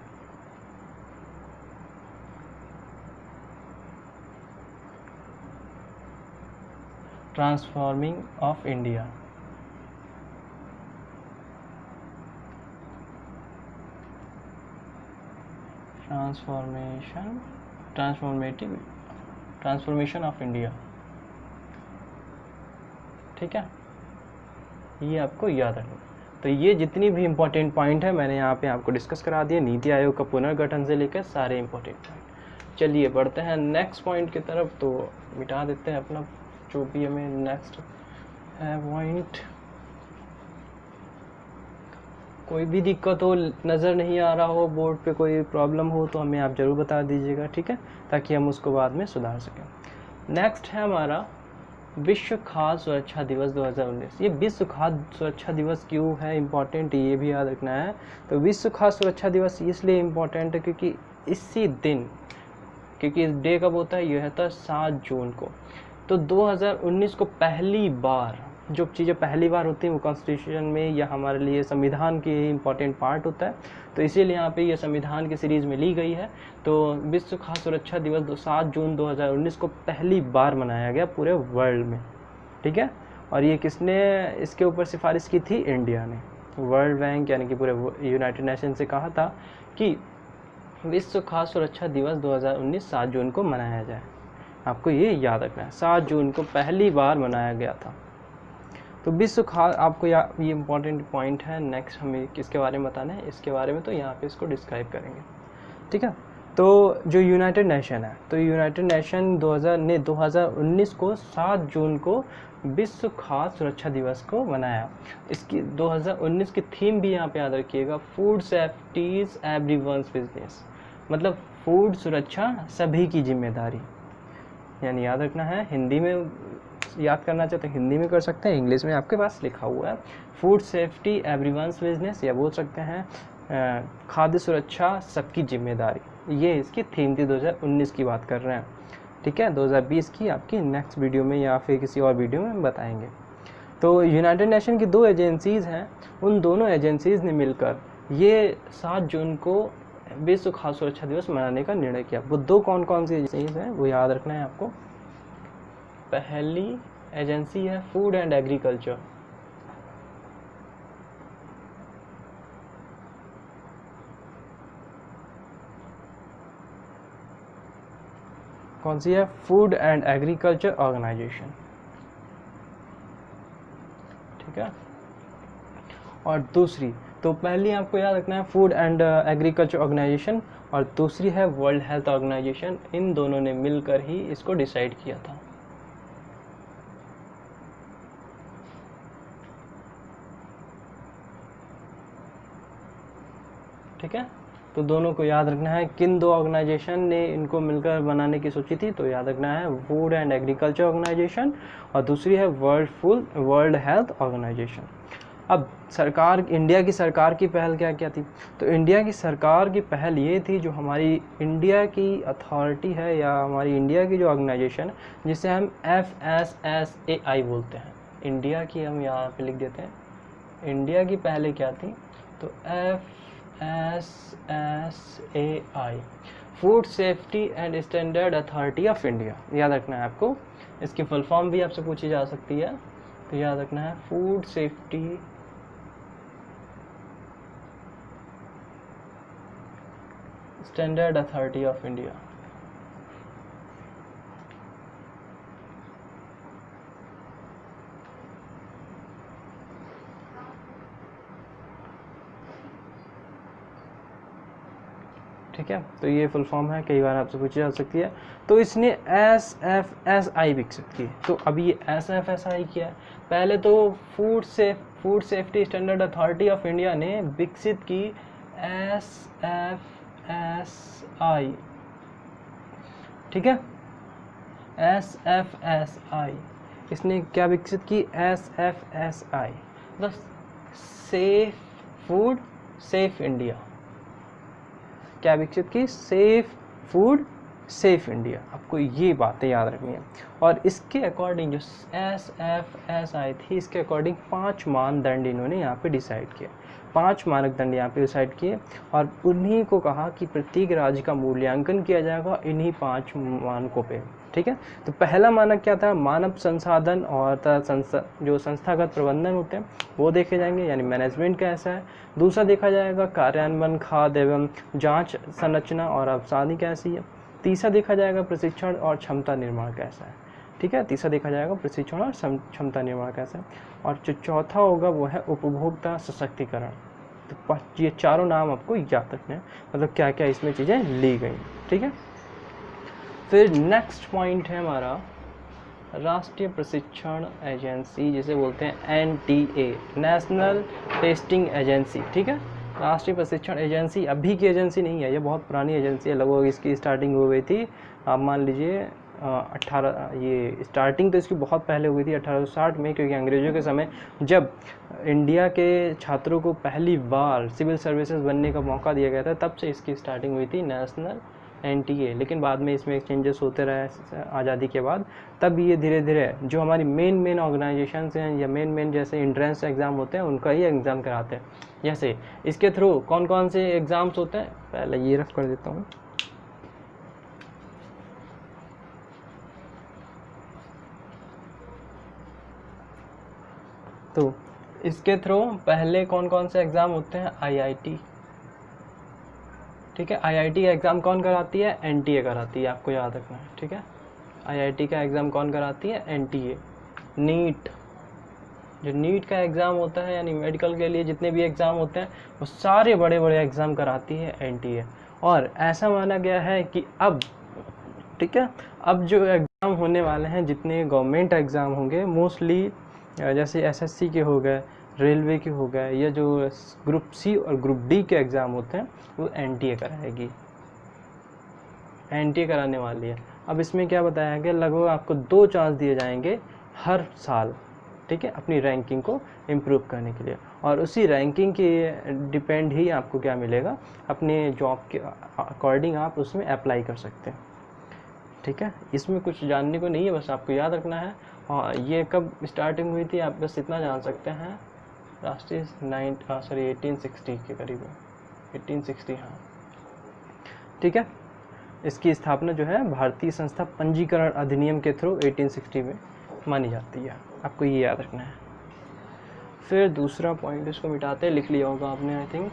transforming of India. Transformation of India. ठीक है, ये आपको याद रखना। तो ये जितनी भी इम्पोर्टेंट पॉइंट है मैंने यहाँ पे आपको डिस्कस करा दिया, नीति आयोग का पुनर्गठन से लेकर सारे इम्पोर्टेंट पॉइंट। चलिए बढ़ते हैं नेक्स्ट पॉइंट की तरफ। तो मिटा देते हैं अपना जो भी हमें नेक्स्ट है पॉइंट। कोई भी दिक्कत हो, नज़र नहीं आ रहा हो, बोर्ड पे कोई प्रॉब्लम हो तो हमें आप ज़रूर बता दीजिएगा। ठीक है, ताकि हम उसको बाद में सुधार सकें। नेक्स्ट है हमारा विश्व खाद्य सुरक्षा दिवस 2019। ये विश्व खाद्य सुरक्षा दिवस क्यों है इम्पॉर्टेंट, ये भी याद रखना है। तो विश्व खाद्य सुरक्षा दिवस इसलिए इम्पॉर्टेंट है क्योंकि इसी दिन, क्योंकि इस डे कब होता है, यह होता है 7 जून को। तो 2019 को पहली बार, जो चीज़ें पहली बार होती हैं वो कॉन्स्टिट्यूशन में या हमारे लिए संविधान की इम्पॉर्टेंट पार्ट होता है, तो इसीलिए यहाँ पे ये संविधान की सीरीज़ में ली गई है। तो विश्व खाद्य सुरक्षा दिवस 7 जून 2019 को पहली बार मनाया गया पूरे वर्ल्ड में। ठीक है, और ये किसने इसके ऊपर सिफारिश की थी, इंडिया ने। वर्ल्ड बैंक यानी कि पूरे यूनाइटेड नेशन से कहा था कि विश्व खाद्य सुरक्षा दिवस 2019 7 जून को मनाया जाए। आपको ये याद रखना है, 7 जून को पहली बार मनाया गया था। तो विश्व खाद्य आपको ये इम्पॉर्टेंट पॉइंट है। नेक्स्ट हमें किसके बारे में बताना है, इसके बारे में तो यहाँ पे इसको डिस्क्राइब करेंगे। ठीक है, तो जो यूनाइटेड नेशन है, तो यूनाइटेड नेशन 2019 को 7 जून को विश्व खाद्य सुरक्षा दिवस को मनाया। इसकी 2019 की थीम भी यहाँ पे याद रखिएगा, food safety is everyone's business, मतलब फूड सुरक्षा सभी की जिम्मेदारी। यानी याद रखना है, हिंदी में याद करना चाहते हैं हिंदी में कर सकते हैं, इंग्लिश में आपके पास लिखा हुआ है फूड सेफ्टी एवरीवन्स बिजनेस, या बोल सकते हैं खाद्य सुरक्षा सबकी जिम्मेदारी। ये इसकी थीम थी, 2019 की बात कर रहे हैं। ठीक है, 2020 की आपकी नेक्स्ट वीडियो में या फिर किसी और वीडियो में बताएंगे। तो यूनाइटेड नेशन की 2 एजेंसीज़ हैं, उन दोनों एजेंसीज़ ने मिलकर ये 7 जून को विश्व खाद्य सुरक्षा दिवस मनाने का निर्णय किया। वो 2 कौन कौन सी एजेंसीज हैं वो याद रखना है आपको। पहली एजेंसी है फूड एंड एग्रीकल्चर, कौन सी है, फूड एंड एग्रीकल्चर ऑर्गेनाइजेशन। ठीक है, और दूसरी, तो पहली आपको याद रखना है फूड एंड एग्रीकल्चर ऑर्गेनाइजेशन, और दूसरी है वर्ल्ड हेल्थ ऑर्गेनाइजेशन। इन दोनों ने मिलकर ही इसको डिसाइड किया था। ठीक है, तो दोनों को याद रखना है, किन 2 ऑर्गेनाइजेशन ने इनको मिलकर बनाने की सोची थी, तो याद रखना है फूड एंड एग्रीकल्चर ऑर्गेनाइजेशन और दूसरी है वर्ल्ड हेल्थ ऑर्गेनाइजेशन। अब सरकार, इंडिया की सरकार की पहल क्या क्या थी, तो इंडिया की सरकार की पहल ये थी, जो हमारी इंडिया की अथॉरिटी है या हमारी इंडिया की जो ऑर्गेनाइजेशन जिसे हम FSSAI बोलते हैं, इंडिया की हम यहाँ पे लिख देते हैं, इंडिया की पहले क्या थी, तो FSSAI, food safety and standard authority of India. याद रखना है आपको, इसकी फुल फॉर्म भी आपसे पूछी जा सकती है, तो याद रखना है food safety standard authority of India. ठीक है। तो ये फुल फॉर्म है, कई बार आपसे पूछी जा सकती है। तो इसने SFSI विकसित की। तो अभी ये SFSI क्या है? पहले तो food safety standard authority of India ने विकसित की SFSI, ठीक है, SFSI। इसने क्या विकसित की? SFSI, the safe food safe India. क्या विकसित की? Safe food safe India. आपको ये बातें याद रखनी है। और इसके अकॉर्डिंग जो SFSI थी, इसके अकॉर्डिंग 5 मानदंड इन्होंने यहाँ पे डिसाइड किए। 5 मानदंड यहाँ पे डिसाइड किए और उन्हीं को कहा कि प्रत्येक राज्य का मूल्यांकन किया जाएगा इन्हीं 5 मानकों पे, ठीक है। तो पहला मानक क्या था? मानव संसाधन और जो संस्थागत प्रबंधन होते हैं वो देखे जाएंगे, यानी मैनेजमेंट कैसा है। दूसरा देखा जाएगा कार्यान्वयन, खाद्य एवं जांच संरचना और अवसानी कैसी है। तीसरा देखा जाएगा प्रशिक्षण और क्षमता निर्माण कैसा है, ठीक है। तीसरा देखा जाएगा प्रशिक्षण और क्षमता निर्माण कैसा है। और जो चौथा होगा वो है उपभोक्ता सशक्तिकरण। तो ये चारों नाम आपको याद रखने हैं, मतलब क्या क्या इसमें चीज़ें ली गई, ठीक है। फिर नेक्स्ट पॉइंट है हमारा राष्ट्रीय प्रशिक्षण एजेंसी, जिसे बोलते हैं NTA, नेशनल टेस्टिंग एजेंसी, ठीक है। राष्ट्रीय प्रशिक्षण एजेंसी अभी की एजेंसी नहीं है, ये बहुत पुरानी एजेंसी है। लगभग इसकी स्टार्टिंग हो गई थी, आप मान लीजिए 18, ये स्टार्टिंग तो इसकी बहुत पहले हुई थी 1860 में, क्योंकि अंग्रेज़ों के समय जब इंडिया के छात्रों को पहली बार सिविल सर्विसेज बनने का मौका दिया गया था, तब से इसकी स्टार्टिंग हुई थी नेशनल NTA। लेकिन बाद में इसमें चेंजेस होते रहे आज़ादी के बाद। तब ये धीरे धीरे जो हमारी मेन ऑर्गेनाइजेशंस हैं या मेन जैसे एंट्रेंस एग्ज़ाम होते हैं उनका ही एग्ज़ाम कराते हैं। जैसे इसके थ्रू कौन कौन से एग्ज़ाम्स होते हैं, पहले ये रफ कर देता हूँ। तो इसके थ्रू पहले कौन कौन से एग्ज़ाम होते हैं? IIT, ठीक है। IIT का एग्ज़ाम कौन कराती है? NTA कराती है, आपको याद रखना है, ठीक है। IIT का एग्ज़ाम कौन कराती है? NTA। नीट, जो नीट का एग्ज़ाम होता है, यानी मेडिकल के लिए जितने भी एग्ज़ाम होते हैं वो सारे बड़े बड़े एग्ज़ाम कराती है NTA। और ऐसा माना गया है कि अब, ठीक है, अब जो एग्ज़ाम होने वाले हैं, जितने गवर्नमेंट एग्ज़ाम होंगे मोस्टली, जैसे SSC के हो गए, रेलवे के हो गए, या जो ग्रुप C और ग्रुप D के एग्ज़ाम होते हैं वो NTA कराएगी, NTA कराने वाली है। अब इसमें क्या बताया गया, लगभग आपको 2 चांस दिए जाएंगे हर साल, ठीक है, अपनी रैंकिंग को इम्प्रूव करने के लिए। और उसी रैंकिंग के डिपेंड ही आपको क्या मिलेगा, अपने जॉब के अकॉर्डिंग आप उसमें अप्लाई कर सकते हैं, ठीक है। इसमें कुछ जानने को नहीं है, बस आपको याद रखना है। और ये कब स्टार्टिंग हुई थी, आप बस इतना जान सकते हैं, राष्ट्रीय 1860 के करीब, 1860, हाँ, ठीक है। इसकी स्थापना जो है भारतीय संस्था पंजीकरण अधिनियम के थ्रू 1860 में मानी जाती है, आपको ये याद रखना है। फिर दूसरा पॉइंट, इसको मिटाते हैं, लिख लिया होगा आपने आई थिंक।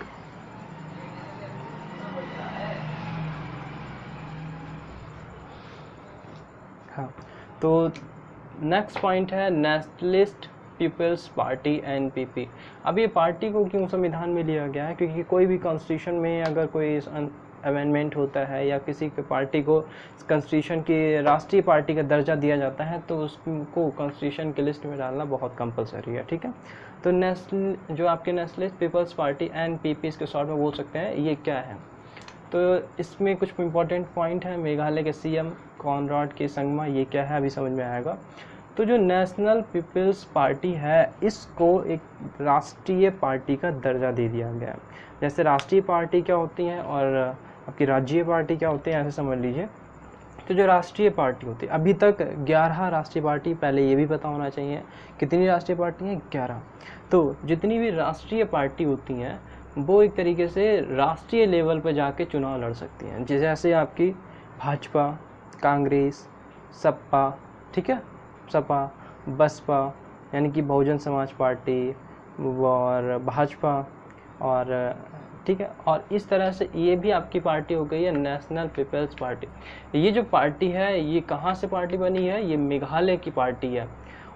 हाँ, तो नेक्स्ट पॉइंट है नेशनलिस्ट पीपल्स पार्टी NPP। अब ये पार्टी को क्यों संविधान में लिया गया है, क्योंकि कोई भी कॉन्स्टिट्यूशन में अगर कोई अमेंडमेंट होता है या किसी के पार्टी को कॉन्स्टिट्यूशन की राष्ट्रीय पार्टी का दर्जा दिया जाता है, तो उसको कॉन्स्टिट्यूशन की लिस्ट में डालना बहुत कंपलसरी है, ठीक है। तो जो आपके नेशनलिस्ट पीपल्स पार्टी NPP, इसके शॉर्ट में बोल सकते हैं, ये क्या है। तो इसमें कुछ इंपॉर्टेंट पॉइंट है। मेघालय के CM कॉनराड के संगमा, ये क्या है अभी समझ में आएगा। तो जो नेशनल पीपल्स पार्टी है, इसको एक राष्ट्रीय पार्टी का दर्जा दे दिया गया है। जैसे राष्ट्रीय पार्टी क्या होती हैं और आपकी राज्य पार्टी क्या होती है, ऐसे समझ लीजिए। तो जो राष्ट्रीय पार्टी होती है, अभी तक 11 राष्ट्रीय पार्टी, पहले ये भी पता होना चाहिए कितनी राष्ट्रीय पार्टी हैं, 11। तो जितनी भी राष्ट्रीय पार्टी होती हैं वो एक तरीके से राष्ट्रीय लेवल पर जाके चुनाव लड़ सकती हैं। जैसे आपकी भाजपा, कांग्रेस, सपा, ठीक है, सपा, बसपा यानी कि बहुजन समाज पार्टी, और भाजपा, और ठीक है। और इस तरह से ये भी आपकी पार्टी हो गई है नेशनल पीपल्स पार्टी। ये जो पार्टी है ये कहाँ से पार्टी बनी है, ये मेघालय की पार्टी है।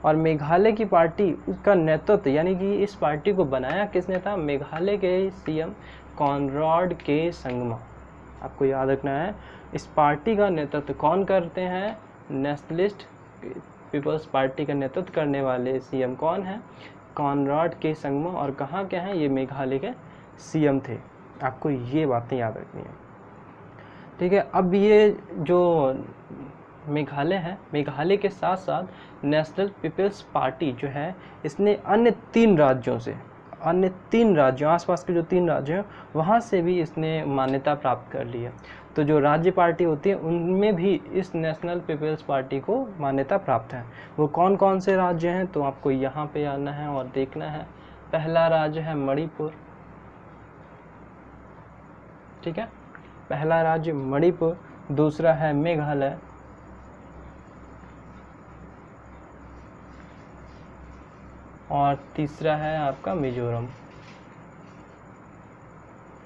और मेघालय की पार्टी का नेतृत्व, यानी कि इस पार्टी को बनाया किसने था, मेघालय के CM कॉनराड के संगमा, आपको याद रखना है। इस पार्टी का नेतृत्व कौन करते हैं? नेशनलिस्ट पीपल्स पार्टी का नेतृत्व करने वाले सीएम कौन है? कॉनराड के संगमा, और कहाँ के हैं? ये मेघालय के सीएम थे। आपको ये बातें याद रखनी है, ठीक है। अब ये जो मेघालय है, मेघालय के साथ साथ नेशनल पीपल्स पार्टी जो है, इसने अन्य 3 राज्यों से, अन्य 3 राज्यों, आसपास के जो 3 राज्य हैं वहाँ से भी इसने मान्यता प्राप्त कर ली है। तो जो राज्य पार्टी होती है उनमें भी इस नेशनल पीपल्स पार्टी को मान्यता प्राप्त है। वो कौन कौन से राज्य हैं तो आपको यहाँ पे आना है और देखना है। पहला राज्य है मणिपुर, ठीक है, पहला राज्य मणिपुर। दूसरा है मेघालय, और तीसरा है आपका मिजोरम।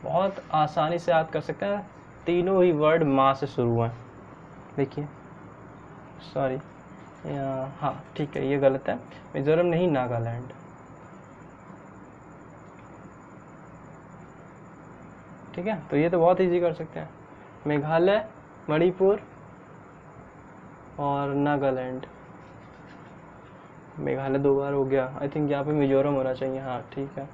बहुत आसानी से याद कर सकते हैं, तीनों ही वर्ड माँ से शुरू हैं। देखिए, सॉरी, हाँ ठीक है, ये गलत है, मिजोरम नहीं, नागालैंड। ठीक है, तो ये तो बहुत इजी कर सकते हैं, मेघालय, मणिपुर और नागालैंड। मेघालय 2 बार हो गया, आई थिंक यहाँ पे मिजोरम होना चाहिए। हाँ ठीक है,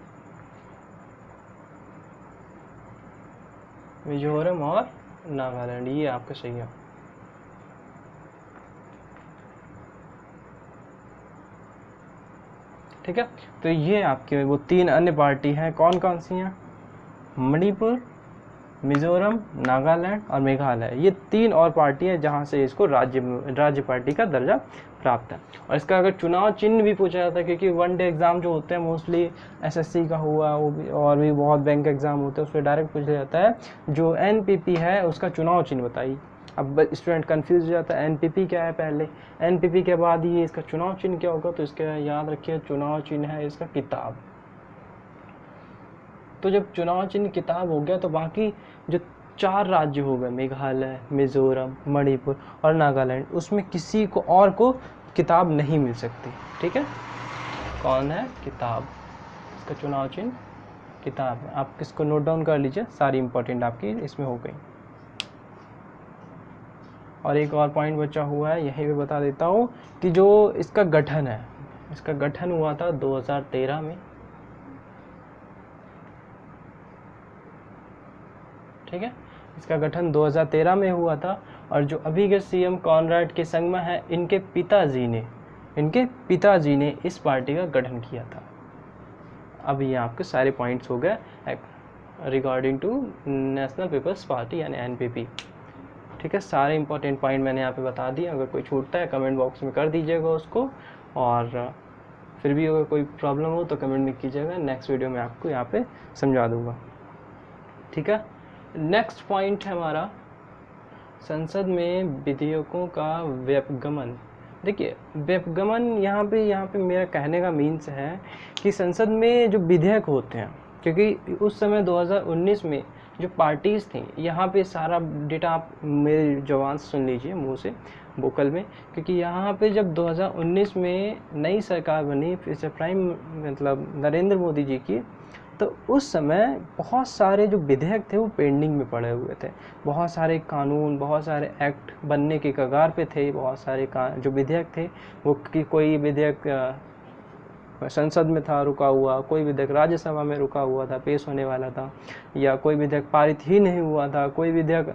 मिजोरम और नागालैंड, ये आपका सही है। ठीक है, तो ये आपके वो 3 अन्य पार्टी हैं, कौन कौन सी हैं? मणिपुर, मिजोरम, नागालैंड और मेघालय। ये 3 और पार्टी है जहाँ से इसको राज्य पार्टी का दर्जा प्राप्त है। और इसका अगर चुनाव चिन्ह भी पूछा जाता है, क्योंकि 1 डे एग्जाम जो होते हैं मोस्टली एसएससी का हुआ, वो भी और भी बहुत बैंक एग्जाम होते हैं, उसमें डायरेक्ट पूछा जाता है जो एनपीपी है उसका चुनाव चिन्ह बताइए। अब स्टूडेंट कंफ्यूज हो जाता है, एनपीपी क्या है पहले, एनपीपी के बाद ये इसका चुनाव चिन्ह क्या होगा, तो इसका याद रखिए चुनाव चिन्ह है इसका किताब। तो जब चुनाव चिन्ह किताब हो गया तो बाकी जो 4 राज्य हो गए, मेघालय, मिजोरम, मणिपुर और नागालैंड, उसमें किसी को और को किताब नहीं मिल सकती। ठीक है, कौन है? किताब, इसका चुनाव चिन्ह किताब है। आप किसको नोट डाउन कर लीजिए, सारी इंपॉर्टेंट आपकी इसमें हो गई। और एक और पॉइंट बचा हुआ है, यहीं पे बता देता हूँ कि जो इसका गठन है, इसका गठन हुआ था 2013 में। ठीक है, इसका गठन 2013 में हुआ था। और जो अभी के सीएम कॉनराड के संगमा है, इनके पिताजी ने इस पार्टी का गठन किया था। अब ये आपके सारे पॉइंट्स हो गए रिगार्डिंग टू नेशनल पीपल्स पार्टी यानी एनपीपी। ठीक है, सारे इंपॉर्टेंट पॉइंट मैंने यहाँ पे बता दिए। अगर कोई छूटता है कमेंट बॉक्स में कर दीजिएगा उसको, और फिर भी अगर कोई प्रॉब्लम हो तो कमेंट में कीजिएगा, नेक्स्ट वीडियो में आपको यहाँ पे समझा दूँगा। ठीक है, नेक्स्ट पॉइंट है हमारा संसद में विधेयकों का व्यपगमन। देखिए, व्यपगमन यहाँ पे मेरा कहने का मीन्स है कि संसद में जो विधेयक होते हैं, क्योंकि उस समय 2019 में जो पार्टीज़ थी, यहाँ पे सारा डेटा आप मेरे जवान से सुन लीजिए मुँह से, वोकल में, क्योंकि यहाँ पे जब 2019 में नई सरकार बनी, फिर से प्राइम मतलब नरेंद्र मोदी जी की, तो उस समय बहुत सारे जो विधेयक थे वो पेंडिंग में पड़े हुए थे। बहुत सारे कानून, बहुत सारे एक्ट बनने के कगार पे थे। बहुत सारे जो विधेयक थे वो कि कोई विधेयक संसद में था रुका हुआ, कोई विधेयक राज्यसभा में रुका हुआ था, पेश होने वाला था, या कोई विधेयक पारित ही नहीं हुआ था, कोई विधेयक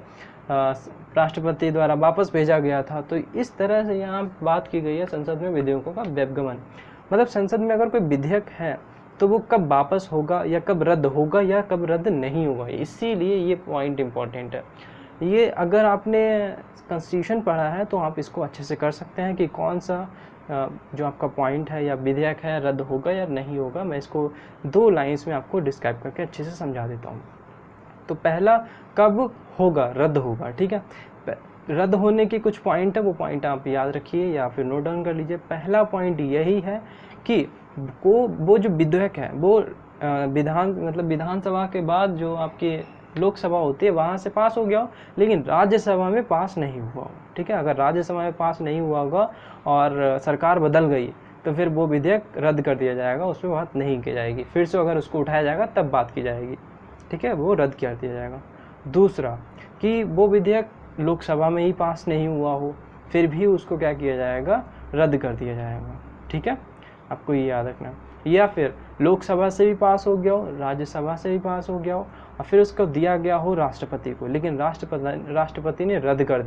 राष्ट्रपति द्वारा वापस भेजा गया था। तो इस तरह से यहाँ बात की गई है संसद में विधेयकों का व्यपगमन। मतलब संसद में अगर कोई विधेयक है तो वो कब वापस होगा या कब रद्द होगा या कब रद्द नहीं होगा, इसीलिए ये पॉइंट इम्पॉर्टेंट है। ये अगर आपने कॉन्स्टिट्यूशन पढ़ा है तो आप इसको अच्छे से कर सकते हैं कि कौन सा जो आपका पॉइंट है या विधेयक है रद्द होगा या नहीं होगा। मैं इसको 2 लाइन्स में आपको डिस्क्राइब करके अच्छे से समझा देता हूँ। तो पहला, कब होगा, रद्द होगा। ठीक है, रद्द होने के कुछ पॉइंट है, वो पॉइंट आप याद रखिए या फिर नोट डाउन कर लीजिए। पहला पॉइंट यही है कि वो जो विधेयक है वो विधानसभा के बाद जो आपकी लोकसभा होती है वहाँ से पास हो गया हो, लेकिन राज्यसभा में पास नहीं हुआ हो। ठीक है, अगर राज्यसभा में पास नहीं हुआ होगा और सरकार बदल गई तो फिर वो विधेयक रद्द कर दिया जाएगा, उस पर बात नहीं की जाएगी। फिर से अगर उसको उठाया जाएगा तब बात की जाएगी। ठीक है, वो रद्द कर दिया जाएगा। दूसरा, कि कि वो विधेयक लोकसभा में ही पास नहीं हुआ हो, फिर भी उसको क्या किया जाएगा, रद्द कर दिया जाएगा। ठीक है, आपको ये याद रखना। या फिर लोकसभा से भी पास हो गया हो, राज्यसभा से भी पास हो गया हो, और फिर उसको दिया गया हो राष्ट्रपति को, लेकिन राष्ट्रपति ने रद्द कर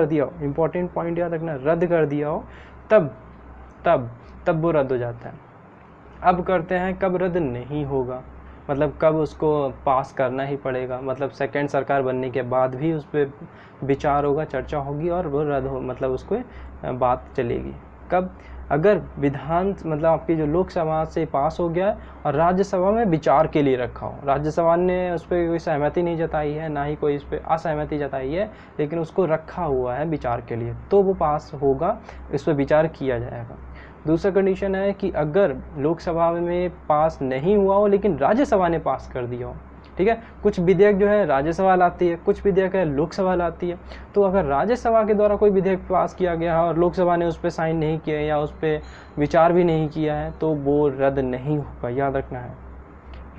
दिया हो, इंपॉर्टेंट पॉइंट याद रखना, रद्द कर दिया हो, तब वो रद्द हो जाता है। अब करते हैं कब रद्द नहीं होगा, मतलब कब उसको पास करना ही पड़ेगा, मतलब सेकंड सरकार बनने के बाद भी उस पर विचार होगा, चर्चा होगी और वो रद्द हो, मतलब उसको बात चलेगी। कब, अगर मतलब आपकी जो लोकसभा से पास हो गया है और राज्यसभा में विचार के लिए रखा हो, राज्यसभा ने उस पर कोई सहमति नहीं जताई है, ना ही कोई इस पर असहमति जताई है, लेकिन उसको रखा हुआ है विचार के लिए, तो वो पास होगा, इस पर विचार किया जाएगा। दूसरा कंडीशन है कि अगर लोकसभा में पास नहीं हुआ हो लेकिन राज्यसभा ने पास कर दिया हो। ठीक है, कुछ विधेयक जो है राज्यसभा लाती है, कुछ विधेयक है लोकसभा लाती है। तो अगर राज्यसभा के द्वारा कोई विधेयक पास किया गया है और लोकसभा ने उस पर साइन नहीं किया या उस पर विचार भी नहीं किया है, तो वो रद्द नहीं होगा, याद रखना है।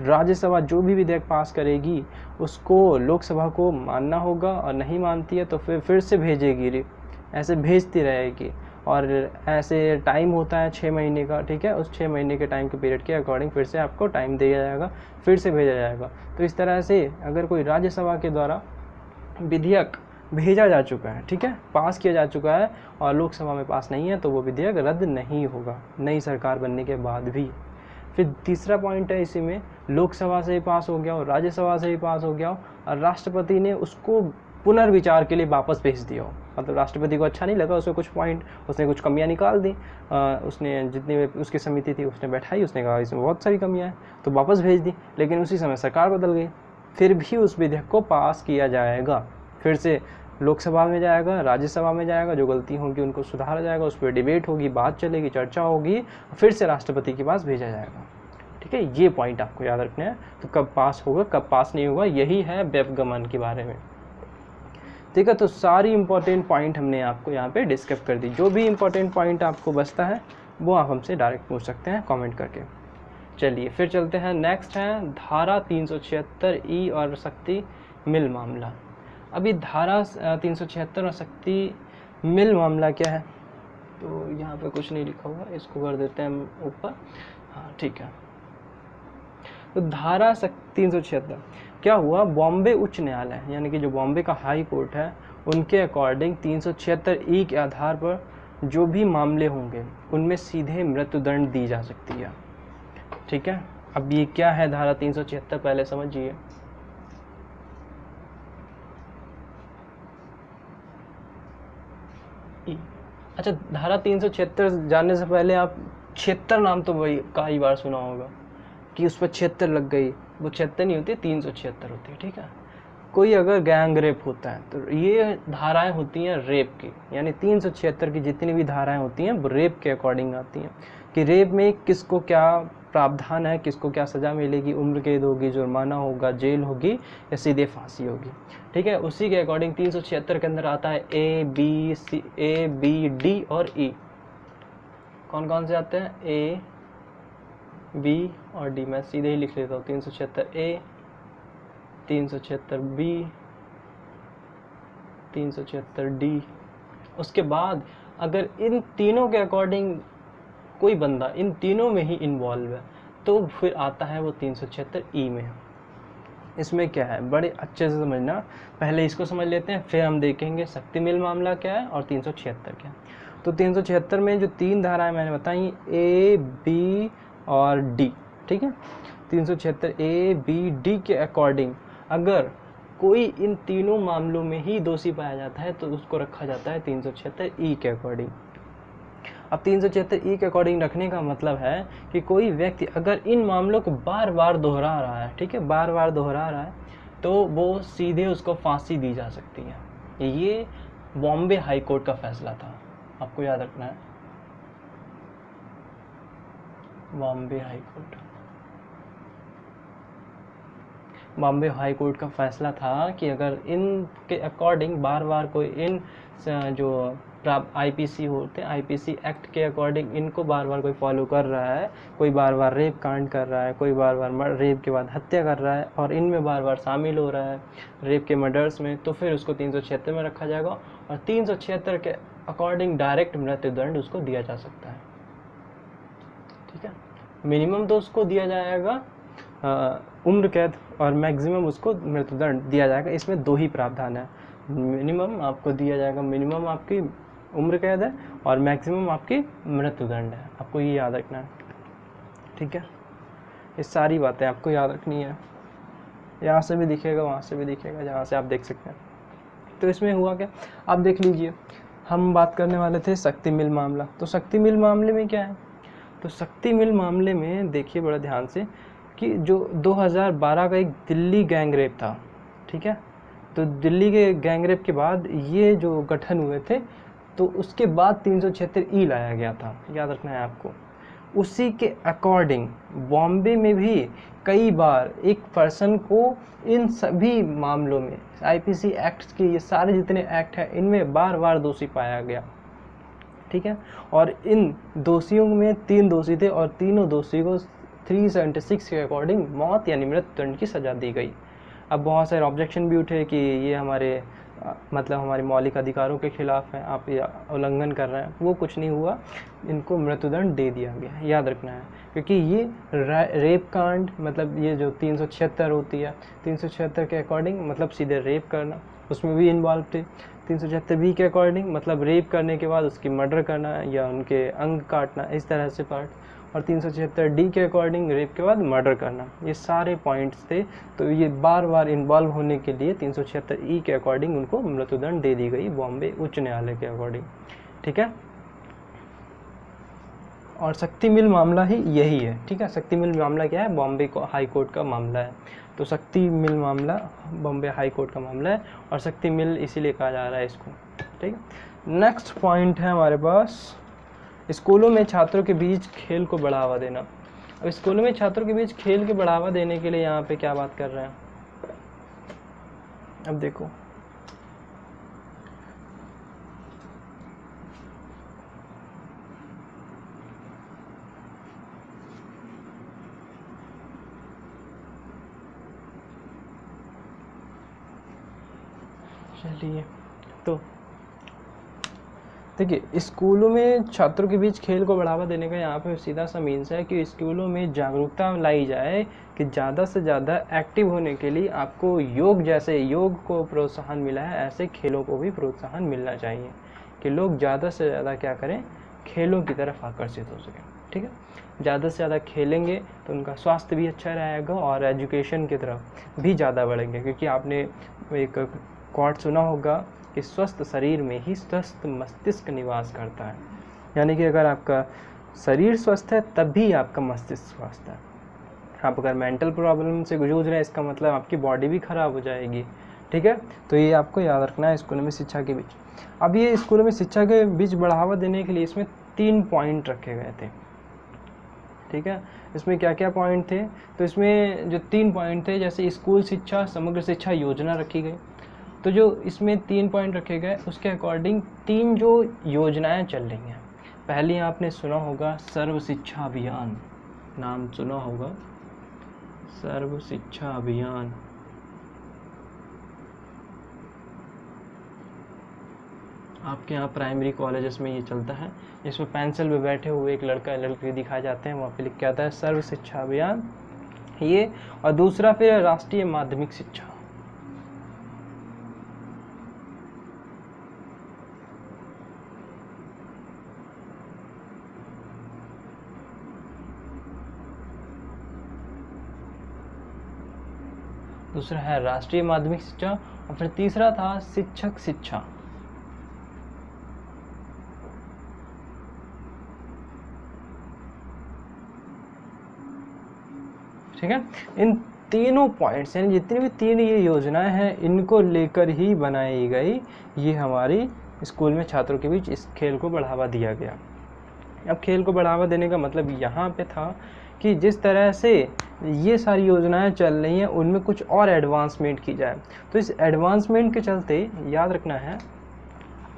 राज्यसभा जो भी विधेयक पास करेगी उसको लोकसभा को मानना होगा, और नहीं मानती है तो फिर से भेजेगी, ऐसे भेजती रहेगी, और ऐसे टाइम होता है 6 महीने का। ठीक है, उस 6 महीने के टाइम के पीरियड के अकॉर्डिंग फिर से आपको टाइम दिया जाएगा, फिर से भेजा जाएगा। तो इस तरह से अगर कोई राज्यसभा के द्वारा विधेयक भेजा जा चुका है, ठीक है, पास किया जा चुका है, और लोकसभा में पास नहीं है, तो वो विधेयक रद्द नहीं होगा नई सरकार बनने के बाद भी। फिर तीसरा पॉइंट है इसी में, लोकसभा से ही पास हो गया हो, राज्यसभा से ही पास हो गया हो, और राष्ट्रपति ने उसको पुनर्विचार के लिए वापस भेज दिया हो, मतलब राष्ट्रपति को अच्छा नहीं लगा, उसमें कुछ पॉइंट, उसने कुछ कमियां निकाल दी, उसने जितनी उसकी समिति थी उसने बैठाई, उसने कहा इसमें बहुत सारी कमियां हैं, तो वापस भेज दी, लेकिन उसी समय सरकार बदल गई, फिर भी उस विधेयक को पास किया जाएगा, फिर से लोकसभा में जाएगा, राज्यसभा में जाएगा, जो गलती होगी उनको सुधारा जाएगा, उस पर डिबेट होगी, बात चलेगी, चर्चा होगी, फिर से राष्ट्रपति के पास भेजा जाएगा। ठीक है, ये पॉइंट आपको याद रखना है। तो कब पास होगा, कब पास नहीं होगा, यही है व्यपगमन के बारे में। ठीक है, तो सारी इंपॉर्टेंट पॉइंट हमने आपको यहाँ पे डिस्कस कर दी। जो भी इंपॉर्टेंट पॉइंट आपको बचता है वो आप हमसे डायरेक्ट पूछ सकते हैं कमेंट करके। चलिए फिर चलते हैं, नेक्स्ट है धारा 376E और शक्ति मिल मामला। अभी धारा 376 और शक्ति मिल मामला क्या है, तो यहाँ पे कुछ नहीं लिखा हुआ, इसको कर देते हैं ऊपर। हाँ ठीक है, तो धारा 376 क्या हुआ, बॉम्बे उच्च न्यायालय यानी कि जो बॉम्बे का हाई कोर्ट है उनके अकॉर्डिंग 376E के आधार पर जो भी मामले होंगे उनमें सीधे मृत्युदंड दी जा सकती है। ठीक है, अब ये क्या है धारा 376, पहले समझिए। अच्छा, धारा 376 जानने से पहले आप 76 नाम तो वही कई बार सुना होगा कि उस पर 76 लग गई, वो 76 नहीं होती, 376 होती है। ठीक है, कोई अगर गैंग रेप होता है तो ये धाराएं होती हैं रेप की, यानी 376 की जितनी भी धाराएं होती हैं वो रेप के अकॉर्डिंग आती हैं कि रेप में किसको क्या प्रावधान है, किसको क्या सज़ा मिलेगी, उम्र कैद होगी, जुर्माना होगा, जेल होगी या सीधे फांसी होगी। ठीक है, उसी के अकॉर्डिंग 376 के अंदर आता है A, B, D और E। कौन कौन से आते हैं, A, B और D। मैं सीधे ही लिख लेता हूँ, 376A, 376B, 376D। उसके बाद अगर इन तीनों के अकॉर्डिंग कोई बंदा इन तीनों में ही इन्वॉल्व है तो फिर आता है वो 376E में। इसमें क्या है, बड़े अच्छे से समझना, पहले इसको समझ लेते हैं, फिर हम देखेंगे शक्ति मिल मामला क्या है और 376 क्या है। तो 376 में जो 3 धाराएं मैंने बताई, A, B और D। ठीक है, 376A, B, D के अकॉर्डिंग अगर कोई इन तीनों मामलों में ही दोषी पाया जाता है तो उसको रखा जाता है 376E के अकॉर्डिंग। अब 376E के अकॉर्डिंग रखने का मतलब है कि कोई व्यक्ति अगर इन मामलों को बार बार दोहरा रहा है, ठीक है, बार बार दोहरा रहा है, तो वो सीधे उसको फांसी दी जा सकती है। ये बॉम्बे हाई कोर्ट का फैसला था, आपको याद रखना है, Bombay high court. Bombay high court का फैसला था कि अगर इन के अकॉर्डिंग बार बार कोई इन जो आईपीसी होते हैं, आईपीसी एक्ट के अकॉर्डिंग इनको बार बार कोई फॉलो कर रहा है, कोई बार बार रेप कांड कर रहा है, कोई बार बार रेप के बाद हत्या कर रहा है और इनमें बार बार शामिल हो रहा है रेप के मर्डर्स में, तो फिर उसको 376 में रखा जाएगा और 376 के अकॉर्डिंग डायरेक्ट मृत्युदंड उसको दिया जा सकता है। ठीक है, मिनिमम तो उसको दिया जाएगा उम्र कैद और मैक्सिमम उसको मृत्युदंड दिया जाएगा। इसमें 2 ही प्रावधान है, मिनिमम आपको दिया जाएगा, मिनिमम आपकी उम्र कैद है और मैक्सिमम आपकी मृत्युदंड है, आपको ये याद रखना है। ठीक है, ये सारी बातें आपको याद रखनी है, यहाँ से भी दिखेगा वहाँ से भी दिखेगा, जहाँ से आप देख सकते हैं। तो इसमें हुआ क्या, आप देख लीजिए, हम बात करने वाले थे शक्ति मिल मामला। तो शक्ति मिल मामले में क्या है, तो शक्ति मिल मामले में देखिए बड़ा ध्यान से कि जो 2012 का एक दिल्ली गैंग रेप था, ठीक है, तो दिल्ली के गैंग रेप के बाद ये जो गठन हुए थे, तो उसके बाद 376E लाया गया था, याद रखना है आपको। उसी के अकॉर्डिंग बॉम्बे में भी कई बार एक पर्सन को इन सभी मामलों में आईपीसी एक्ट्स के ये सारे जितने एक्ट हैं इनमें बार बार दोषी पाया गया। ठीक है, और इन दोषियों में 3 दोषी थे और तीनों दोषी को 376 के अकॉर्डिंग मौत यानी मृत्युदंड की सज़ा दी गई। अब बहुत सारे ऑब्जेक्शन भी उठे कि ये हमारे मतलब हमारे मौलिक अधिकारों के खिलाफ है, आप ये उल्लंघन कर रहे हैं। वो कुछ नहीं हुआ, इनको मृत्युदंड दे दिया गया, याद रखना है, क्योंकि ये रेप कांड मतलब ये जो 376 होती है, 376 के अकॉर्डिंग मतलब सीधे रेप करना, उसमें भी इन्वॉल्व थे। 376B के अकॉर्डिंग मतलब रेप करने के बाद उसकी मर्डर करना या उनके अंग काटना, इस तरह से पार्ट, और 376D के अकॉर्डिंग रेप के बाद मर्डर करना। ये सारे पॉइंट्स थे, तो ये बार बार इन्वॉल्व होने के लिए 376E के अकॉर्डिंग उनको मृत्युदंड दे दी गई बॉम्बे उच्च न्यायालय के अकॉर्डिंग। ठीक है, और शक्ति मिल मामला ही यही है। ठीक है, शक्ति मिल मामला क्या है, बॉम्बे हाई कोर्ट का मामला है। तो शक्ति मिल मामला बॉम्बे हाई कोर्ट का मामला है और शक्ति मिल इसीलिए कहा जा रहा है इसको। ठीक है, नेक्स्ट पॉइंट है हमारे पास, स्कूलों में छात्रों के बीच खेल को बढ़ावा देना। अब स्कूलों में छात्रों के बीच खेल के बढ़ावा देने के लिए यहाँ पे क्या बात कर रहे हैं, अब देखो, चलिए, तो देखिए स्कूलों में छात्रों के बीच खेल को बढ़ावा देने का यहाँ पे सीधा सा मीन्स है कि स्कूलों में जागरूकता लाई जाए कि ज़्यादा से ज़्यादा एक्टिव होने के लिए आपको योग जैसे योग को प्रोत्साहन मिला है, ऐसे खेलों को भी प्रोत्साहन मिलना चाहिए कि लोग ज़्यादा से ज़्यादा क्या करें, खेलों की तरफ आकर्षित हो सकें। ठीक है, ज़्यादा से ज़्यादा खेलेंगे तो उनका स्वास्थ्य भी अच्छा रहेगा और एजुकेशन की तरफ भी ज़्यादा बढ़ेंगे, क्योंकि आपने एक कोट सुना होगा कि स्वस्थ शरीर में ही स्वस्थ मस्तिष्क निवास करता है। यानी कि अगर आपका शरीर स्वस्थ है तभी आपका मस्तिष्क स्वस्थ है। आप अगर मेंटल प्रॉब्लम से जूझ रहे हैं इसका मतलब आपकी बॉडी भी खराब हो जाएगी। ठीक है, तो ये आपको याद रखना है स्कूलों में शिक्षा के बीच। अब ये स्कूलों में शिक्षा के बीच बढ़ावा देने के लिए इसमें 3 पॉइंट रखे गए थे। ठीक है, इसमें क्या क्या पॉइंट थे, तो इसमें जो 3 पॉइंट थे, जैसे स्कूल शिक्षा समग्र शिक्षा योजना रखी गई, तो जो इसमें 3 पॉइंट रखे गए उसके अकॉर्डिंग 3 जो योजनाएं चल रही हैं। पहली आपने सुना होगा सर्व शिक्षा अभियान, नाम सुना होगा, सर्व शिक्षा अभियान। आपके यहाँ प्राइमरी कॉलेजेस में ये चलता है, इसमें पेंसिल पे बैठे हुए एक लड़का लड़की दिखाए जाते हैं, वहाँ पे लिख के आता है सर्व शिक्षा अभियान ये। और दूसरा फिर राष्ट्रीय माध्यमिक शिक्षा। दूसरा है राष्ट्रीय माध्यमिक शिक्षा और फिर तीसरा था शिक्षक शिक्षा। ठीक है, इन तीनों पॉइंट्स यानी जितनी भी 3 ये योजनाएं हैं इनको लेकर ही बनाई गई ये हमारी स्कूल में छात्रों के बीच इस खेल को बढ़ावा दिया गया। अब खेल को बढ़ावा देने का मतलब यहाँ पे था कि जिस तरह से ये सारी योजनाएं चल रही हैं उनमें कुछ और एडवांसमेंट की जाए। तो इस एडवांसमेंट के चलते याद रखना है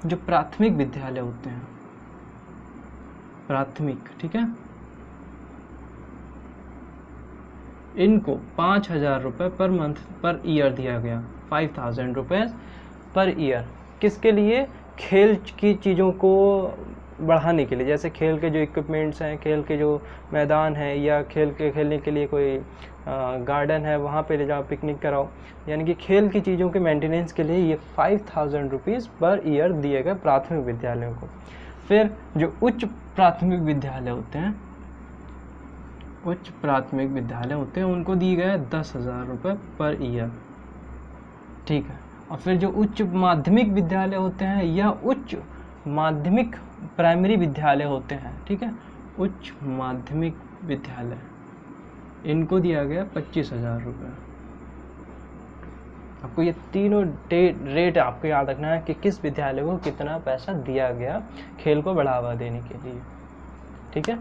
जो प्राथमिक विद्यालय होते हैं, प्राथमिक, ठीक है, इनको 5,000 रुपये पर मंथ पर ईयर दिया गया, 5,000 रुपये पर ईयर। किसके लिए? खेल की चीज़ों को बढ़ाने के लिए, जैसे खेल के जो इक्विपमेंट्स हैं, खेल के जो मैदान हैं, या खेल के खेलने के लिए कोई गार्डन है वहाँ पे ले जाओ, पिकनिक कराओ, यानी कि खेल की चीज़ों के मेंटेनेंस के लिए ये 5,000 रुपीज़ पर ईयर दिए गए प्राथमिक विद्यालयों को। फिर जो उच्च प्राथमिक विद्यालय होते हैं, उच्च प्राथमिक विद्यालय होते हैं, उनको दिए गए 10,000 रुपये पर ईयर, ठीक है। और फिर जो उच्च माध्यमिक विद्यालय होते हैं या उच्च माध्यमिक प्राइमरी विद्यालय होते हैं, ठीक है, उच्च माध्यमिक विद्यालय, इनको दिया गया 25,000 रुपये। आपको ये तीनों रेट आपको याद रखना है कि किस विद्यालय को कितना पैसा दिया गया खेल को बढ़ावा देने के लिए, ठीक है।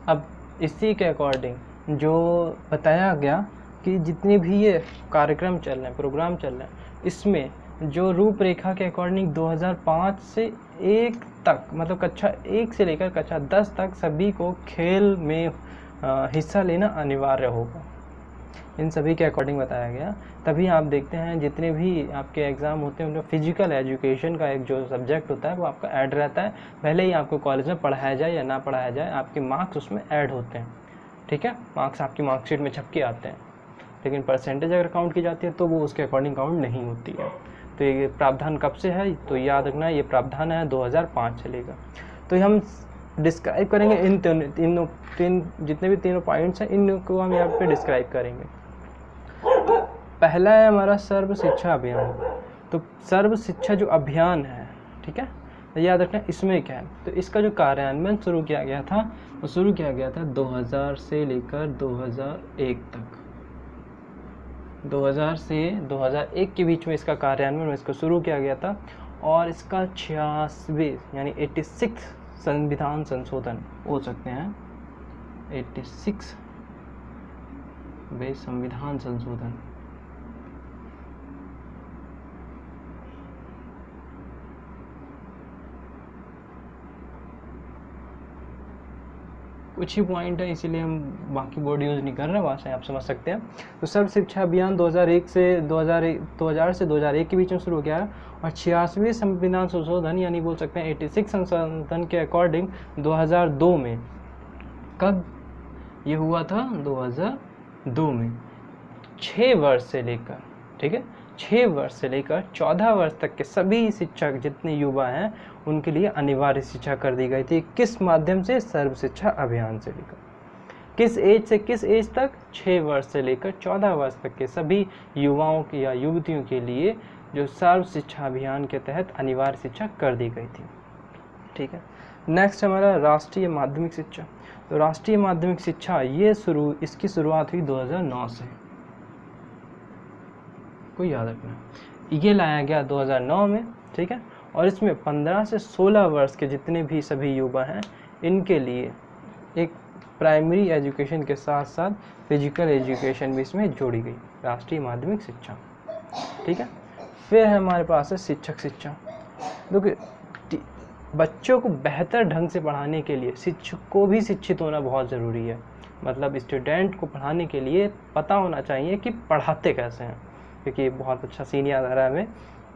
अब इसी के अकॉर्डिंग जो बताया गया कि जितने भी ये कार्यक्रम चल रहे हैं, प्रोग्राम चल रहे हैं, इसमें जो रूपरेखा के अकॉर्डिंग 2005 से 1 तक, मतलब कक्षा 1 से लेकर कक्षा 10 तक सभी को खेल में हिस्सा लेना अनिवार्य होगा, इन सभी के अकॉर्डिंग बताया गया। तभी आप देखते हैं जितने भी आपके एग्ज़ाम होते हैं उनमें फिजिकल एजुकेशन का एक जो सब्जेक्ट होता है वो आपका ऐड रहता है, भले ही आपको कॉलेज में पढ़ाया जाए या ना पढ़ाया जाए, आपके मार्क्स उसमें ऐड होते हैं, ठीक है। मार्क्स आपकी मार्कशीट में छप के आते हैं, लेकिन परसेंटेज अगर काउंट की जाती है तो वो उसके अकॉर्डिंग काउंट नहीं होती है। तो ये प्रावधान कब से है, तो याद रखना ये प्रावधान है 2005 से लेकर। तो हम डिस्क्राइब करेंगे इन तीन जितने भी तीनों पॉइंट्स हैं, इनको हम यहाँ पे डिस्क्राइब करेंगे। तो पहला है हमारा सर्व शिक्षा अभियान। तो सर्व शिक्षा जो अभियान है, ठीक है, तो याद रखना इसमें क्या है, तो इसका जो कार्यान्वयन शुरू किया गया था वो शुरू किया गया था 2000 से लेकर 2001 तक। 2000 से 2001 के बीच में इसका कार्यान्वयन इसको शुरू किया गया था, और इसका 86वें यानी 86 संविधान संशोधन हो सकते हैं, 86वें संविधान संशोधन। कुछ ही पॉइंट है इसीलिए हम बाकी बोर्ड यूज़ नहीं कर रहे हैं, वहाँ से आप समझ सकते हैं। तो सर्व शिक्षा अभियान 2000 से 2001 के बीच में शुरू किया है, और 86वें संविधान संशोधन यानी बोल सकते हैं 86 संशोधन के अकॉर्डिंग 2002 में, कब ये हुआ था, 2002 में 6 वर्ष से लेकर, ठीक है, 6 वर्ष से लेकर 14 वर्ष तक के सभी शिक्षक जितने युवा हैं उनके लिए अनिवार्य शिक्षा कर दी गई थी। किस माध्यम से? सर्व शिक्षा अभियान से लेकर। किस एज से किस एज तक? 6 वर्ष से लेकर 14 वर्ष तक के सभी युवाओं की या युवतियों के लिए जो सर्व शिक्षा अभियान के तहत अनिवार्य शिक्षा कर दी गई थी, ठीक है। नेक्स्ट हमारा राष्ट्रीय माध्यमिक शिक्षा। तो राष्ट्रीय माध्यमिक शिक्षा इसकी शुरुआत हुई 2009 से, को याद रखना, ये लाया गया 2009 में, ठीक है। और इसमें 15 से 16 वर्ष के जितने भी सभी युवा हैं इनके लिए एक प्राइमरी एजुकेशन के साथ साथ फिजिकल एजुकेशन भी इसमें जोड़ी गई, राष्ट्रीय माध्यमिक शिक्षा, ठीक है। फिर हमारे पास है शिक्षक शिक्षा। देखिए बच्चों को बेहतर ढंग से पढ़ाने के लिए शिक्षक को भी शिक्षित होना बहुत ज़रूरी है। मतलब स्टूडेंट को पढ़ाने के लिए पता होना चाहिए कि पढ़ाते कैसे हैं, क्योंकि बहुत अच्छा सीन याद आ रहा है हमें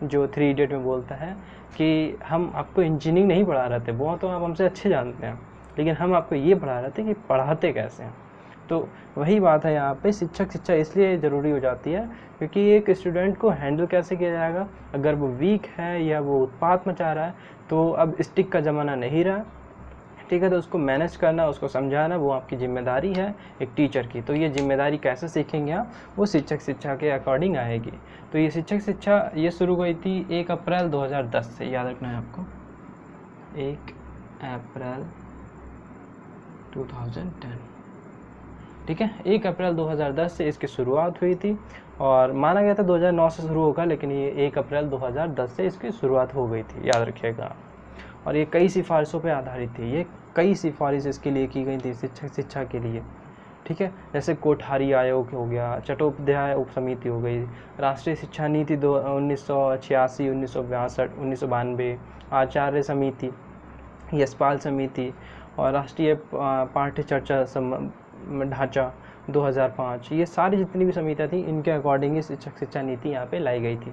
जो 3 इडियट में बोलता है कि हम आपको इंजीनियरिंग नहीं पढ़ा रहे थे, वो तो आप हमसे अच्छे जानते हैं, लेकिन हम आपको ये पढ़ा रहे थे कि पढ़ाते कैसे हैं। तो वही बात है यहाँ पे, शिक्षक शिक्षा इसलिए ज़रूरी हो जाती है क्योंकि एक स्टूडेंट को हैंडल कैसे किया जाएगा, अगर वो वीक है या वो उत्पात मचा रहा है, तो अब स्टिक का ज़माना नहीं रहा, ठीक है। तो उसको मैनेज करना, उसको समझाना वो आपकी जिम्मेदारी है एक टीचर की। तो ये जिम्मेदारी कैसे सीखेंगे आप, वो शिक्षक शिक्षा के अकॉर्डिंग आएगी। तो ये शिक्षक शिक्षा ये शुरू हुई थी 1 अप्रैल 2010 से, याद रखना है आपको, 1 अप्रैल 2010, ठीक है। 1 अप्रैल 2010 से इसकी शुरुआत हुई थी, और माना गया था 2009 से शुरू होगा, लेकिन ये 1 अप्रैल 2010 से इसकी शुरुआत हो गई थी, याद रखिएगा। और ये कई सिफारिशों पर आधारित थी, ये कई सिफारिश इसके लिए की गई थी शिक्षक शिक्षा के लिए, ठीक है, जैसे कोठारी आयोग हो गया, चट्टोपाध्याय उप समिति हो गई, राष्ट्रीय शिक्षा नीति 1986, 1962, 1992, आचार्य समिति, यशपाल समिति, और राष्ट्रीय पाठ्य चर्चा ढांचा 2005, ये सारी जितनी भी समितियाँ थी इनके अकॉर्डिंग ही शिक्षा नीति यहाँ पे लाई गई थी।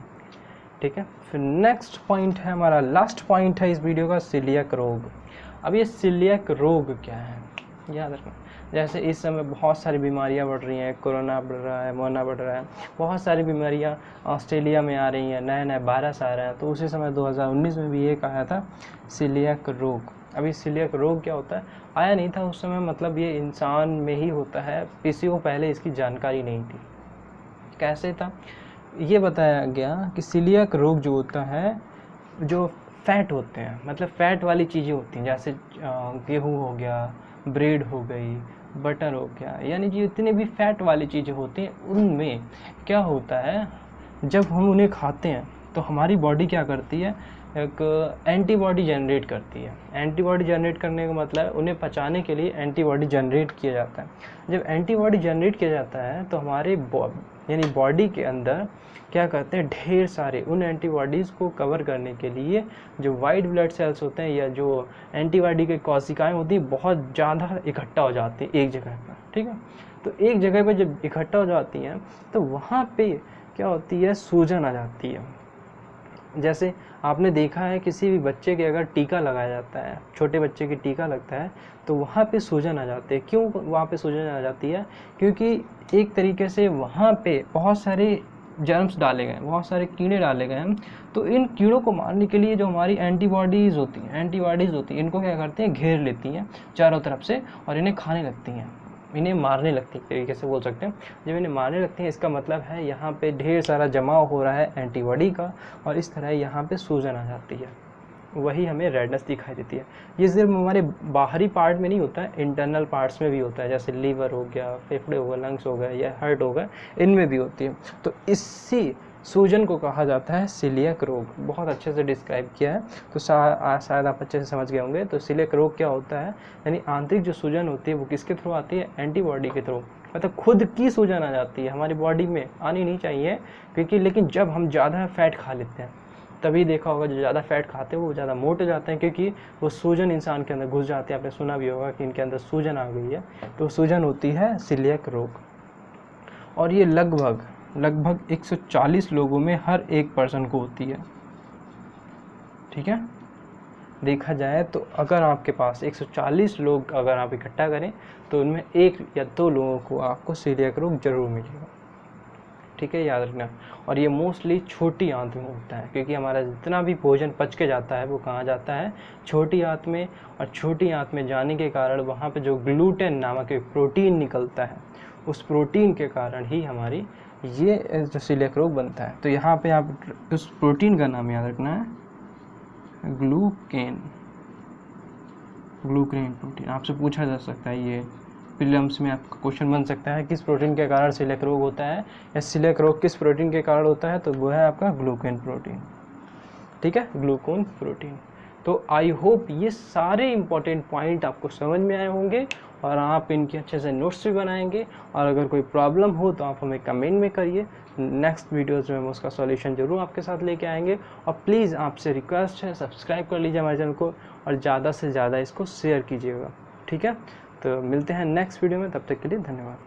ठीक है, फिर नेक्स्ट पॉइंट है हमारा, लास्ट पॉइंट है इस वीडियो का, सीलियक रोग। अब ये सीलियक रोग क्या है, याद रखना। जैसे इस समय बहुत सारी बीमारियां बढ़ रही हैं, कोरोना बढ़ रहा है, मोना बढ़ रहा है, बहुत सारी बीमारियां ऑस्ट्रेलिया में आ रही हैं, नए नए वायरस आ रहे हैं। तो उसी समय 2019 में भी एक आया था सीलियक रोग। अभी सीलियक रोग क्या होता है, आया नहीं था उस समय, मतलब ये इंसान में ही होता है, किसी को पहले इसकी जानकारी नहीं थी। कैसे था ये बताया गया कि सीलियक रोग जो होता है, जो फैट होते हैं, मतलब फैट वाली चीज़ें होती हैं, जैसे गेहूँ हो गया, ब्रेड हो गई, बटर हो गया, यानी कि जितने भी फैट वाली चीज़ें होती हैं उनमें क्या होता है, जब हम उन्हें खाते हैं तो हमारी बॉडी क्या करती है, एक एंटीबॉडी जनरेट करती है। एंटीबॉडी जनरेट करने का मतलब उन्हें पचाने के लिए एंटीबॉडी जनरेट किया जाता है। जब एंटीबॉडी जनरेट किया जाता है तो हमारे यानी बॉडी के अंदर क्या करते हैं, ढेर सारे उन एंटीबॉडीज़ को कवर करने के लिए जो वाइट ब्लड सेल्स होते हैं या जो एंटीबॉडी के कोशिकाएं होती हैं बहुत ज़्यादा इकट्ठा हो जाती हैं एक जगह पर। ठीक है, तो एक जगह पर जब इकट्ठा हो जाती हैं तो वहाँ पे क्या होती है, सूजन आ जाती है। जैसे आपने देखा है किसी भी बच्चे के अगर टीका लगाया जाता है, छोटे बच्चे के टीका लगता है तो वहाँ पे सूजन आ जाती है। क्यों वहाँ पे सूजन आ जाती है, क्योंकि एक तरीके से वहाँ पे बहुत सारे जर्म्स डाले गए हैं, बहुत सारे कीड़े डाले गए हैं। तो इन कीड़ों को मारने के लिए जो हमारी एंटीबॉडीज़ होती हैं, इनको क्या करते हैं, घेर लेती हैं चारों तरफ से और इन्हें खाने लगती हैं, इन्हें मारने लगती है, तरीके से बोल सकते हैं। जब इन्हें मारने लगती हैं इसका मतलब है यहाँ पे ढेर सारा जमाव हो रहा है एंटीबॉडी का, और इस तरह यहाँ पे सूजन आ जाती है, वही हमें रेडनेस दिखाई देती है। ये सिर्फ हमारे बाहरी पार्ट में नहीं होता है, इंटरनल पार्ट्स में भी होता है, जैसे लीवर हो गया, फेफड़े हो गए, लंग्स हो गए या हार्ट हो गए, इनमें भी होती है। तो इसी सूजन को कहा जाता है सीलियक रोग। बहुत अच्छे से डिस्क्राइब किया है, तो शायद आप अच्छे से समझ गए होंगे। तो सीलियक रोग क्या होता है, यानी आंतरिक जो सूजन होती है वो किसके थ्रू आती है, एंटीबॉडी के थ्रू, मतलब खुद की सूजन आ जाती है, हमारी बॉडी में आनी नहीं चाहिए क्योंकि, लेकिन जब हम ज़्यादा फैट खा लेते हैं तभी देखा होगा जो ज़्यादा फैट खाते हैं वो ज़्यादा मोटे जाते हैं, क्योंकि वो सूजन इंसान के अंदर घुस जाती है। आपने सुना भी होगा कि इनके अंदर सूजन आ गई है, तो सूजन होती है सीलियक रोग। और ये लगभग 140 लोगों में हर एक पर्सन को होती है। ठीक है, देखा जाए तो अगर आपके पास 140 लोग अगर आप इकट्ठा करें तो उनमें 1 या 2 लोगों को आपको सीलियक रोग जरूर मिलेगा। ठीक है, याद रखना। और ये मोस्टली छोटी आंत में होता है, क्योंकि हमारा जितना भी भोजन पच के जाता है वो कहाँ जाता है, छोटी आंत में। और छोटी आंत में जाने के कारण वहाँ पे जो ग्लूटेन नामक एक प्रोटीन निकलता है, उस प्रोटीन के कारण ही हमारी ये जो सीलियक रोग बनता है। तो यहाँ पे आप उस प्रोटीन का नाम याद रखना है, ग्लूकेन प्रोटीन। आपसे पूछा जा सकता है, ये प्रीलिम्स में आपका क्वेश्चन बन सकता है, किस प्रोटीन के कारण सीलियक रोग होता है, या सीलियक रोग किस प्रोटीन के कारण होता है, तो वो है आपका ग्लूकेन प्रोटीन। ठीक है, ग्लूकोन प्रोटीन। तो आई होप ये सारे इंपॉर्टेंट पॉइंट आपको समझ में आए होंगे और आप इनके अच्छे से नोट्स भी बनाएंगे। और अगर कोई प्रॉब्लम हो तो आप हमें कमेंट में करिए, नेक्स्ट वीडियोज़ में हम उसका सॉल्यूशन जरूर आपके साथ लेके आएंगे। और प्लीज़ आपसे रिक्वेस्ट है, सब्सक्राइब कर लीजिए हमारे चैनल को और ज़्यादा से ज़्यादा इसको शेयर कीजिएगा। ठीक है, तो मिलते हैं नेक्स्ट वीडियो में, तब तक के लिए धन्यवाद।